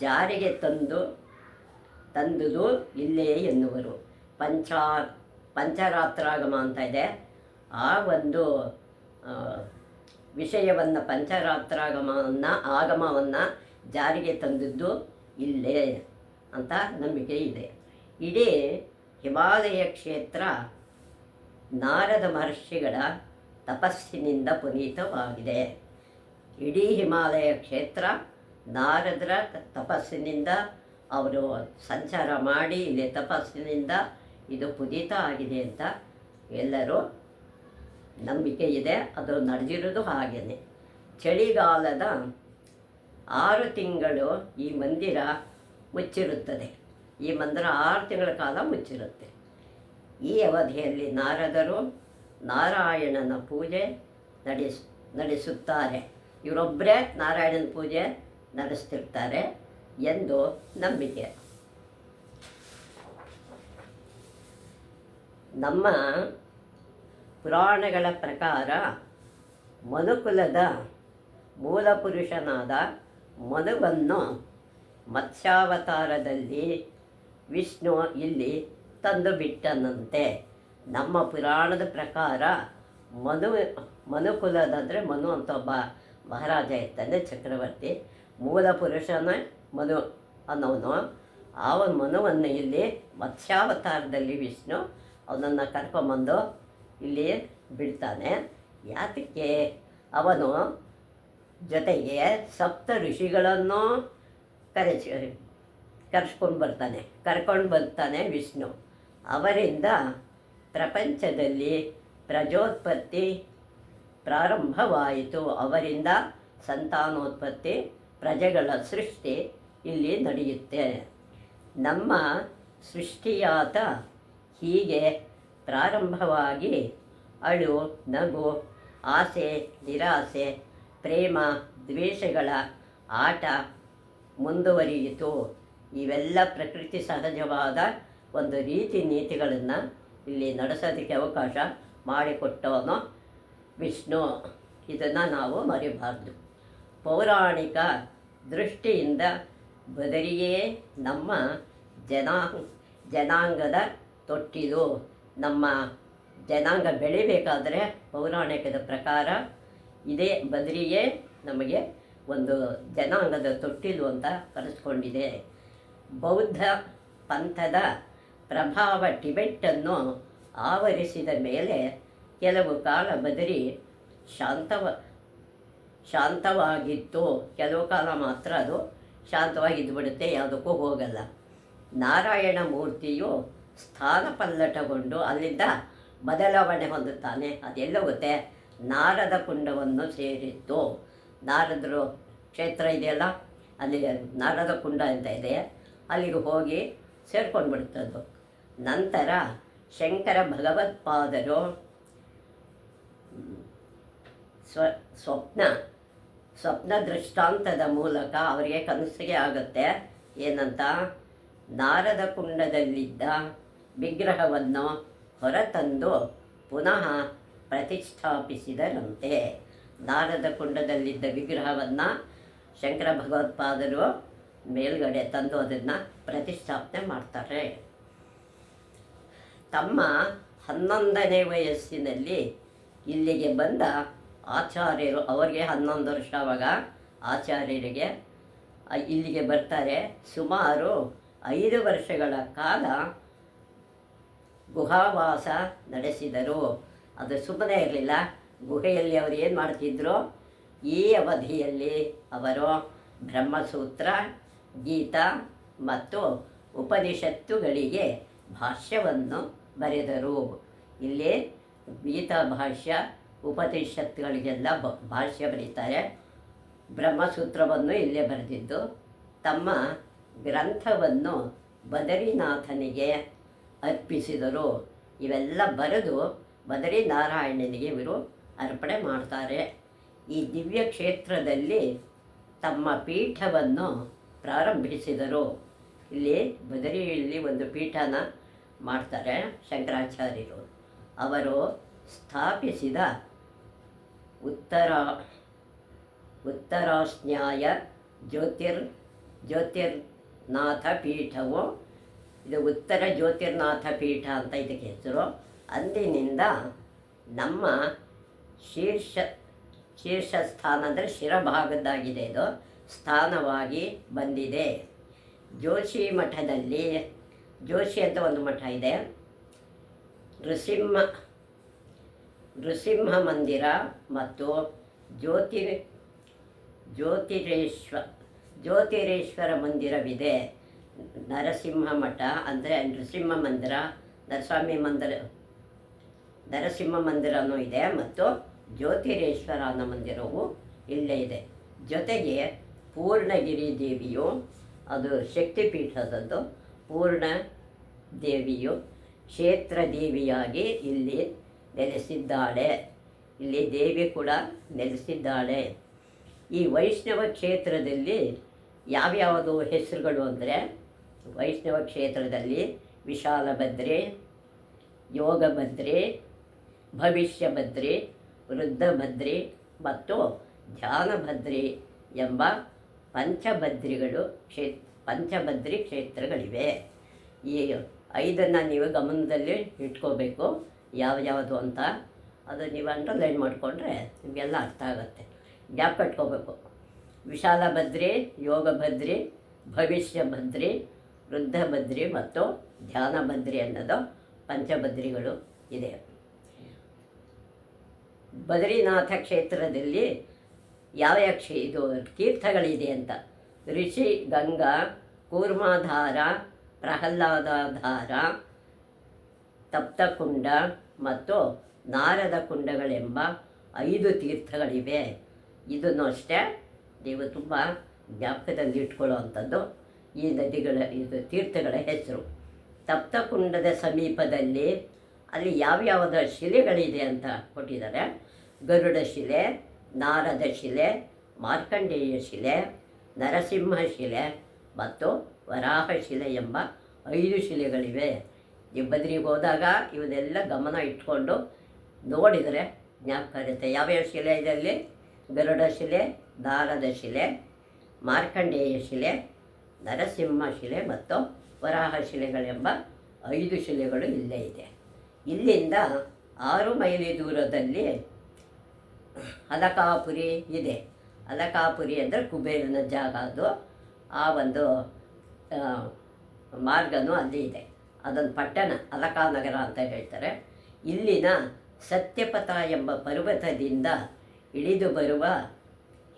ಜಾರಿಗೆ ತಂದುದು ಇಲ್ಲೇ ಎನ್ನುವರು. ಪಂಚರಾತ್ರಾಗಮ ಅಂತ ಇದೆ. ಆ ಒಂದು ವಿಷಯವನ್ನು, ಆಗಮವನ್ನು ಜಾರಿಗೆ ತಂದದ್ದು ಇಲ್ಲೇ ಅಂತ ನಂಬಿಕೆ ಇದೆ. ಇಡೀ ಹಿಮಾಲಯ ಕ್ಷೇತ್ರ ನಾರದ ಮಹರ್ಷಿಗಳ ತಪಸ್ಸಿನಿಂದ ಪುನೀತವಾಗಿದೆ. ಇಡೀ ಹಿಮಾಲಯ ಕ್ಷೇತ್ರ ನಾರದರ ತಪಸ್ಸಿನಿಂದ, ಅವರು ಸಂಚಾರ ಮಾಡಿ ಇಲ್ಲಿ ತಪಸ್ಸಿನಿಂದ ಇದು ಪುನೀತ ಆಗಿದೆ ಅಂತ ಎಲ್ಲರೂ ನಂಬಿಕೆ ಇದೆ. ಅದು ನಡೆದಿರೋದು ಹಾಗೆಯೇ. ಚಳಿಗಾಲದ 6 ತಿಂಗಳು ಈ ಮಂದಿರ ಮುಚ್ಚಿರುತ್ತದೆ. ಈ ಮಂದಿರ 6 ತಿಂಗಳ ಕಾಲ ಮುಚ್ಚಿರುತ್ತೆ. ಈ ಅವಧಿಯಲ್ಲಿ ನಾರದರು ನಾರಾಯಣನ ಪೂಜೆ ನಡೆಸುತ್ತಾರೆ. ಇವರೊಬ್ಬರೇ ನಾರಾಯಣನ ಪೂಜೆ ನಡೆಸ್ತಿರ್ತಾರೆ ಎಂದು ನಂಬಿಕೆ. ನಮ್ಮ ಪುರಾಣಗಳ ಪ್ರಕಾರ ಮನುಕುಲದ ಮೂಲಪುರುಷನಾದ ಮನುವನ್ನು ಮತ್ಸ್ಯಾವತಾರದಲ್ಲಿ ವಿಷ್ಣು ಇಲ್ಲಿ ತಂದು ಬಿಟ್ಟನಂತೆ. ನಮ್ಮ ಪುರಾಣದ ಪ್ರಕಾರ ಮನುಕುಲದ, ಅಂದರೆ ಮನು ಅಂತ ಒಬ್ಬ ಮಹಾರಾಜ ಇರ್ತಾನೆ, ಚಕ್ರವರ್ತಿ. ಮೂಲ ಪುರುಷನ ಮನು ಅನ್ನೋನು. ಆ ಮನುವನ್ನು ಇಲ್ಲಿ ಮತ್ಸ್ಯಾವತಾರದಲ್ಲಿ ವಿಷ್ಣು ಅವನನ್ನು ಕರ್ಕೊಂಬಂದು ಇಲ್ಲಿ ಬಿಡ್ತಾನೆ. ಯಾತಕ್ಕೆ? ಅವನು ಜೊತೆಗೆ 7 ಋಷಿಗಳನ್ನು ಕರ್ಕೊಂಡು ಬರ್ತಾನೆ ವಿಷ್ಣು. ಅವರಿಂದ ಪ್ರಪಂಚದಲ್ಲಿ ಪ್ರಜೋತ್ಪತ್ತಿ ಪ್ರಾರಂಭವಾಯಿತು. ಅವರಿಂದ ಸಂತಾನೋತ್ಪತ್ತಿ, ಪ್ರಜೆಗಳ ಸೃಷ್ಟಿ ಇಲ್ಲಿ ನಡೆಯುತ್ತೆ. ನಮ್ಮ ಸೃಷ್ಟಿಯಾತ ಹೀಗೆ ಪ್ರಾರಂಭವಾಗಿ ಅಳು, ನಗು, ಆಸೆ, ನಿರಾಸೆ, ಪ್ರೇಮ, ದ್ವೇಷಗಳ ಆಟ ಮುಂದುವರಿಯಿತು. ಇವೆಲ್ಲ ಪ್ರಕೃತಿ ಸಹಜವಾದ ಒಂದು ರೀತಿ ನೀತಿಗಳನ್ನು ಇಲ್ಲಿ ನಡೆಸೋದಕ್ಕೆ ಅವಕಾಶ ಮಾಡಿಕೊಟ್ಟವನು ವಿಷ್ಣು. ಇದನ್ನು ನಾವು ಮರೆಯಬಾರ್ದು. ಪೌರಾಣಿಕ ದೃಷ್ಟಿಯಿಂದ ಬದರಿಯೇ ನಮ್ಮ ಜನಾಂಗದ ತೊಟ್ಟಿಲು. ನಮ್ಮ ಜನಾಂಗ ಬೆಳಿಬೇಕಾದರೆ ಪೌರಾಣಿಕದ ಪ್ರಕಾರ ಇದೇ ಬದರಿಯೇ ನಮಗೆ ಒಂದು ಜನಾಂಗದ ತೊಟ್ಟಿಲು ಅಂತ ಕರೆಸ್ಕೊಂಡಿದೆ. ಬೌದ್ಧ ಪಂಥದ ಪ್ರಭಾವ ಟಿಬೆಟ್ಟನ್ನು ಆವರಿಸಿದ ಮೇಲೆ ಕೆಲವು ಕಾಲ ಬದರಿ ಶಾಂತವಾಗಿತ್ತು. ಕೆಲವು ಕಾಲ ಮಾತ್ರ ಅದು ಶಾಂತವಾಗಿದ್ದು ಬಿಡುತ್ತೆ, ಯಾವುದಕ್ಕೂ ಹೋಗಲ್ಲ. ನಾರಾಯಣ ಮೂರ್ತಿಯು ಸ್ಥಾನ ಪಲ್ಲಟಗೊಂಡು ಅಲ್ಲಿಂದ ಬದಲಾವಣೆ ಹೊಂದುತ್ತಾನೆ. ಅದೆಲ್ಲ ಹೋಗುತ್ತೆ, ನಾರದ ಕುಂಡವನ್ನು ಸೇರಿತ್ತು. ನಾರದರು ಕ್ಷೇತ್ರ ಇದೆಯಲ್ಲ, ಅಲ್ಲಿ ನಾರದ ಕುಂಡ ಅಂತ ಇದೆ, ಅಲ್ಲಿಗೆ ಹೋಗಿ ಸೇರ್ಕೊಂಡು ಬಿಡ್ತದ್ದು. ನಂತರ ಶಂಕರ ಭಗವತ್ಪಾದರು ಸ್ವಪ್ನ ದೃಷ್ಟಾಂತದ ಮೂಲಕ ಅವರಿಗೆ ಕನಸಿಗೆ ಆಗುತ್ತೆ. ಏನಂತ? ನಾರದ ಕುಂಡದಲ್ಲಿದ್ದ ವಿಗ್ರಹವನ್ನು ಹೊರತಂದು ಪುನಃ ಪ್ರತಿಷ್ಠಾಪಿಸಿದರಂತೆ. ನಾರದ ಕುಂಡದಲ್ಲಿದ್ದ ವಿಗ್ರಹವನ್ನು ಶಂಕರ ಭಗವತ್ಪಾದರು ಮೇಲ್ಗಡೆ ತಂದು ಅದನ್ನು ಪ್ರತಿಷ್ಠಾಪನೆ ಮಾಡ್ತಾರೆ. ತಮ್ಮ 11ನೇ ವಯಸ್ಸಿನಲ್ಲಿ ಇಲ್ಲಿಗೆ ಬಂದ ಆಚಾರ್ಯರು, ಅವರಿಗೆ 11 ವರ್ಷ ಆವಾಗ ಆಚಾರ್ಯರಿಗೆ ಇಲ್ಲಿಗೆ ಬರ್ತಾರೆ. ಸುಮಾರು 5 ವರ್ಷಗಳ ಕಾಲ ಗುಹಾವಾಸ ನಡೆಸಿದರು. ಅದು ಸುಮ್ಮನೆ ಇರಲಿಲ್ಲ. ಗುಹೆಯಲ್ಲಿ ಅವರು ಏನು ಮಾಡ್ತಿದ್ರು? ಈ ಅವಧಿಯಲ್ಲಿ ಅವರು ಬ್ರಹ್ಮಸೂತ್ರ, ಗೀತಾ ಮತ್ತು ಉಪನಿಷತ್ತುಗಳಿಗೆ ಭಾಷ್ಯವನ್ನು ಬರೆದರು. ಇಲ್ಲಿ ಗೀತಾ ಭಾಷ್ಯ, ಉಪನಿಷತ್ತುಗಳಿಗೆಲ್ಲ ಭಾಷ್ಯ ಬರೀತಾರೆ. ಬ್ರಹ್ಮಸೂತ್ರವನ್ನು ಇಲ್ಲೇ ಬರೆದಿದ್ದು. ತಮ್ಮ ಗ್ರಂಥವನ್ನು ಬದರಿನಾಥನಿಗೆ ಅರ್ಪಿಸಿದರು. ಇವೆಲ್ಲ ಬರೆದು ಬದರಿನಾರಾಯಣನಿಗೆ ಇವರು ಅರ್ಪಣೆ ಮಾಡ್ತಾರೆ. ಈ ದಿವ್ಯ ಕ್ಷೇತ್ರದಲ್ಲಿ ತಮ್ಮ ಪೀಠವನ್ನು ಪ್ರಾರಂಭಿಸಿದರು. ಇಲ್ಲಿ ಬದರಿಯಲ್ಲಿ ಒಂದು ಪೀಠನ ಮಾಡ್ತಾರೆ ಶಂಕರಾಚಾರ್ಯರು. ಅವರು ಸ್ಥಾಪಿಸಿದ ಉತ್ತರಾಸ್ನ್ಯಾಯ ಜ್ಯೋತಿರ್ನಾಥ ಪೀಠವು, ಇದು ಉತ್ತರ ಜ್ಯೋತಿರ್ನಾಥ ಪೀಠ ಅಂತ ಇದಕ್ಕೆ ಹೆಸರು. ಅಂದಿನಿಂದ ನಮ್ಮ ಶೀರ್ಷ ಸ್ಥಾನ ಅಂದರೆ ಶಿರಭಾಗದ್ದಾಗಿದೆ, ಇದು ಸ್ಥಾನವಾಗಿ ಬಂದಿದೆ. ಜೋಶಿ ಮಠದಲ್ಲಿ, ಜೋಶಿ ಅಂತ ಒಂದು ಮಠ ಇದೆ, ನೃಸಿಂಹ ಮಂದಿರ ಮತ್ತು ಜ್ಯೋತಿರೇಶ್ವರ ಮಂದಿರವಿದೆ. ನರಸಿಂಹ ಮಠ ಅಂದರೆ ನೃಸಿಂಹ ಮಂದಿರ, ನರಸಿಂಹ ಮಂದಿರನೂ ಇದೆ ಮತ್ತು ಜ್ಯೋತಿರೇಶ್ವರನ ಮಂದಿರವು ಇಲ್ಲೇ ಇದೆ. ಜೊತೆಗೆ ಪೂರ್ಣಗಿರಿ ದೇವಿಯು, ಅದು ಶಕ್ತಿಪೀಠದದ್ದು, ಪೂರ್ಣ ದೇವಿಯು ಕ್ಷೇತ್ರ ದೇವಿಯಾಗಿ ಇಲ್ಲಿ ನೆಲೆಸಿದ್ದಾಳೆ. ಇಲ್ಲಿ ದೇವಿ ಕೂಡ ನೆಲೆಸಿದ್ದಾಳೆ. ಈ ವೈಷ್ಣವ ಕ್ಷೇತ್ರದಲ್ಲಿ ಯಾವ್ಯಾವುದು ಹೆಸರುಗಳು ಅಂದರೆ, ವೈಷ್ಣವ ಕ್ಷೇತ್ರದಲ್ಲಿ ವಿಶಾಲಭದ್ರಿ, ಯೋಗಭದ್ರಿ, ಭವಿಷ್ಯಭದ್ರಿ, ವೃದ್ಧಭದ್ರಿ ಮತ್ತು ಧ್ಯಾನಭದ್ರಿ ಎಂಬ ಪಂಚಭದ್ರಿ ಕ್ಷೇತ್ರಗಳಿವೆ. ಈ 5 ನೀವು ಗಮನದಲ್ಲಿ ಇಟ್ಕೋಬೇಕು, ಯಾವುದು ಅಂತ. ಅದು ನೀವು ಅಂಡರ್ಲೈನ್ ಮಾಡಿಕೊಂಡ್ರೆ ನಿಮಗೆಲ್ಲ ಅರ್ಥ ಆಗುತ್ತೆ. ಜ್ಞಾಪಕ ಇಟ್ಕೋಬೇಕು. ವಿಶಾಲಭದ್ರಿ, ಯೋಗಭದ್ರಿ, ಭವಿಷ್ಯಭದ್ರಿ, ವೃದ್ಧಭದ್ರಿ ಮತ್ತು ಧ್ಯಾನಭದ್ರಿ ಅನ್ನೋದು ಪಂಚಭದ್ರಿಗಳು ಇದೆ. ಬದರಿನಾಥ ಕ್ಷೇತ್ರದಲ್ಲಿ ಯಾವ ಇದು ತೀರ್ಥಗಳಿದೆ ಅಂತ, ಋಷಿ ಗಂಗಾ, ಕೂರ್ಮಾಧಾರ, ಪ್ರಹ್ಲಾದಾಧಾರ, ತಪ್ತಕುಂಡ ಮತ್ತು ನಾರದ ಕುಂಡಗಳೆಂಬ 5 ತೀರ್ಥಗಳಿವೆ. ಇದನ್ನು ಅಷ್ಟೇ ನೀವು ತುಂಬ ಜ್ಞಾಪಕದಲ್ಲಿ ಇಟ್ಕೊಳ್ಳುವಂಥದ್ದು. ಈ ಇದು ತೀರ್ಥಗಳ ಹೆಸರು. ತಪ್ತಕುಂಡದ ಸಮೀಪದಲ್ಲಿ ಅಲ್ಲಿ ಯಾವ್ಯಾವುದ ಶಿಲೆಗಳಿದೆ ಅಂತ ಕೊಟ್ಟಿದ್ದಾರೆ. ಗರುಡ ಶಿಲೆ, ನಾರದ ಶಿಲೆ, ಮಾರ್ಕಂಡೇಯ ಶಿಲೆ, ನರಸಿಂಹ ಶಿಲೆ ಮತ್ತು ವರಾಹ ಶಿಲೆ ಎಂಬ 5 ಶಿಲೆಗಳಿವೆ. ನೀವು ಬದ್ರಿಗೆ ಹೋದಾಗ ಇವನ್ನೆಲ್ಲ ಗಮನ ಇಟ್ಕೊಂಡು ನೋಡಿದರೆ ಜ್ಞಾಪಕ ಇರುತ್ತೆ. ಯಾವ್ಯಾವ ಶಿಲೆ ಇದೆ ಅಲ್ಲಿ? ಗರುಡ ಶಿಲೆ, ನಾರದ ಶಿಲೆ, ಮಾರ್ಕಂಡೇಯ ಶಿಲೆ, ನರಸಿಂಹ ಶಿಲೆ ಮತ್ತು ವರಾಹ ಶಿಲೆಗಳೆಂಬ 5 ಶಿಲೆಗಳು ಇಲ್ಲೇ ಇದೆ. ಇಲ್ಲಿಂದ 6 ಮೈಲಿ ದೂರದಲ್ಲಿ ಅಲಕಾಪುರಿ ಇದೆ. ಅಲಕಾಪುರಿ ಅಂದರೆ ಕುಬೇರನ ಜಾಗ. ಅದು ಆ ಒಂದು ಮಾರ್ಗನೂ ಅಲ್ಲಿ ಇದೆ. ಅದೊಂದು ಪಟ್ಟಣ, ಅಲಕಾನಗರ ಅಂತ ಹೇಳ್ತಾರೆ. ಇಲ್ಲಿನ ಸತ್ಯಪಥ ಎಂಬ ಪರ್ವತದಿಂದ ಇಳಿದು ಬರುವ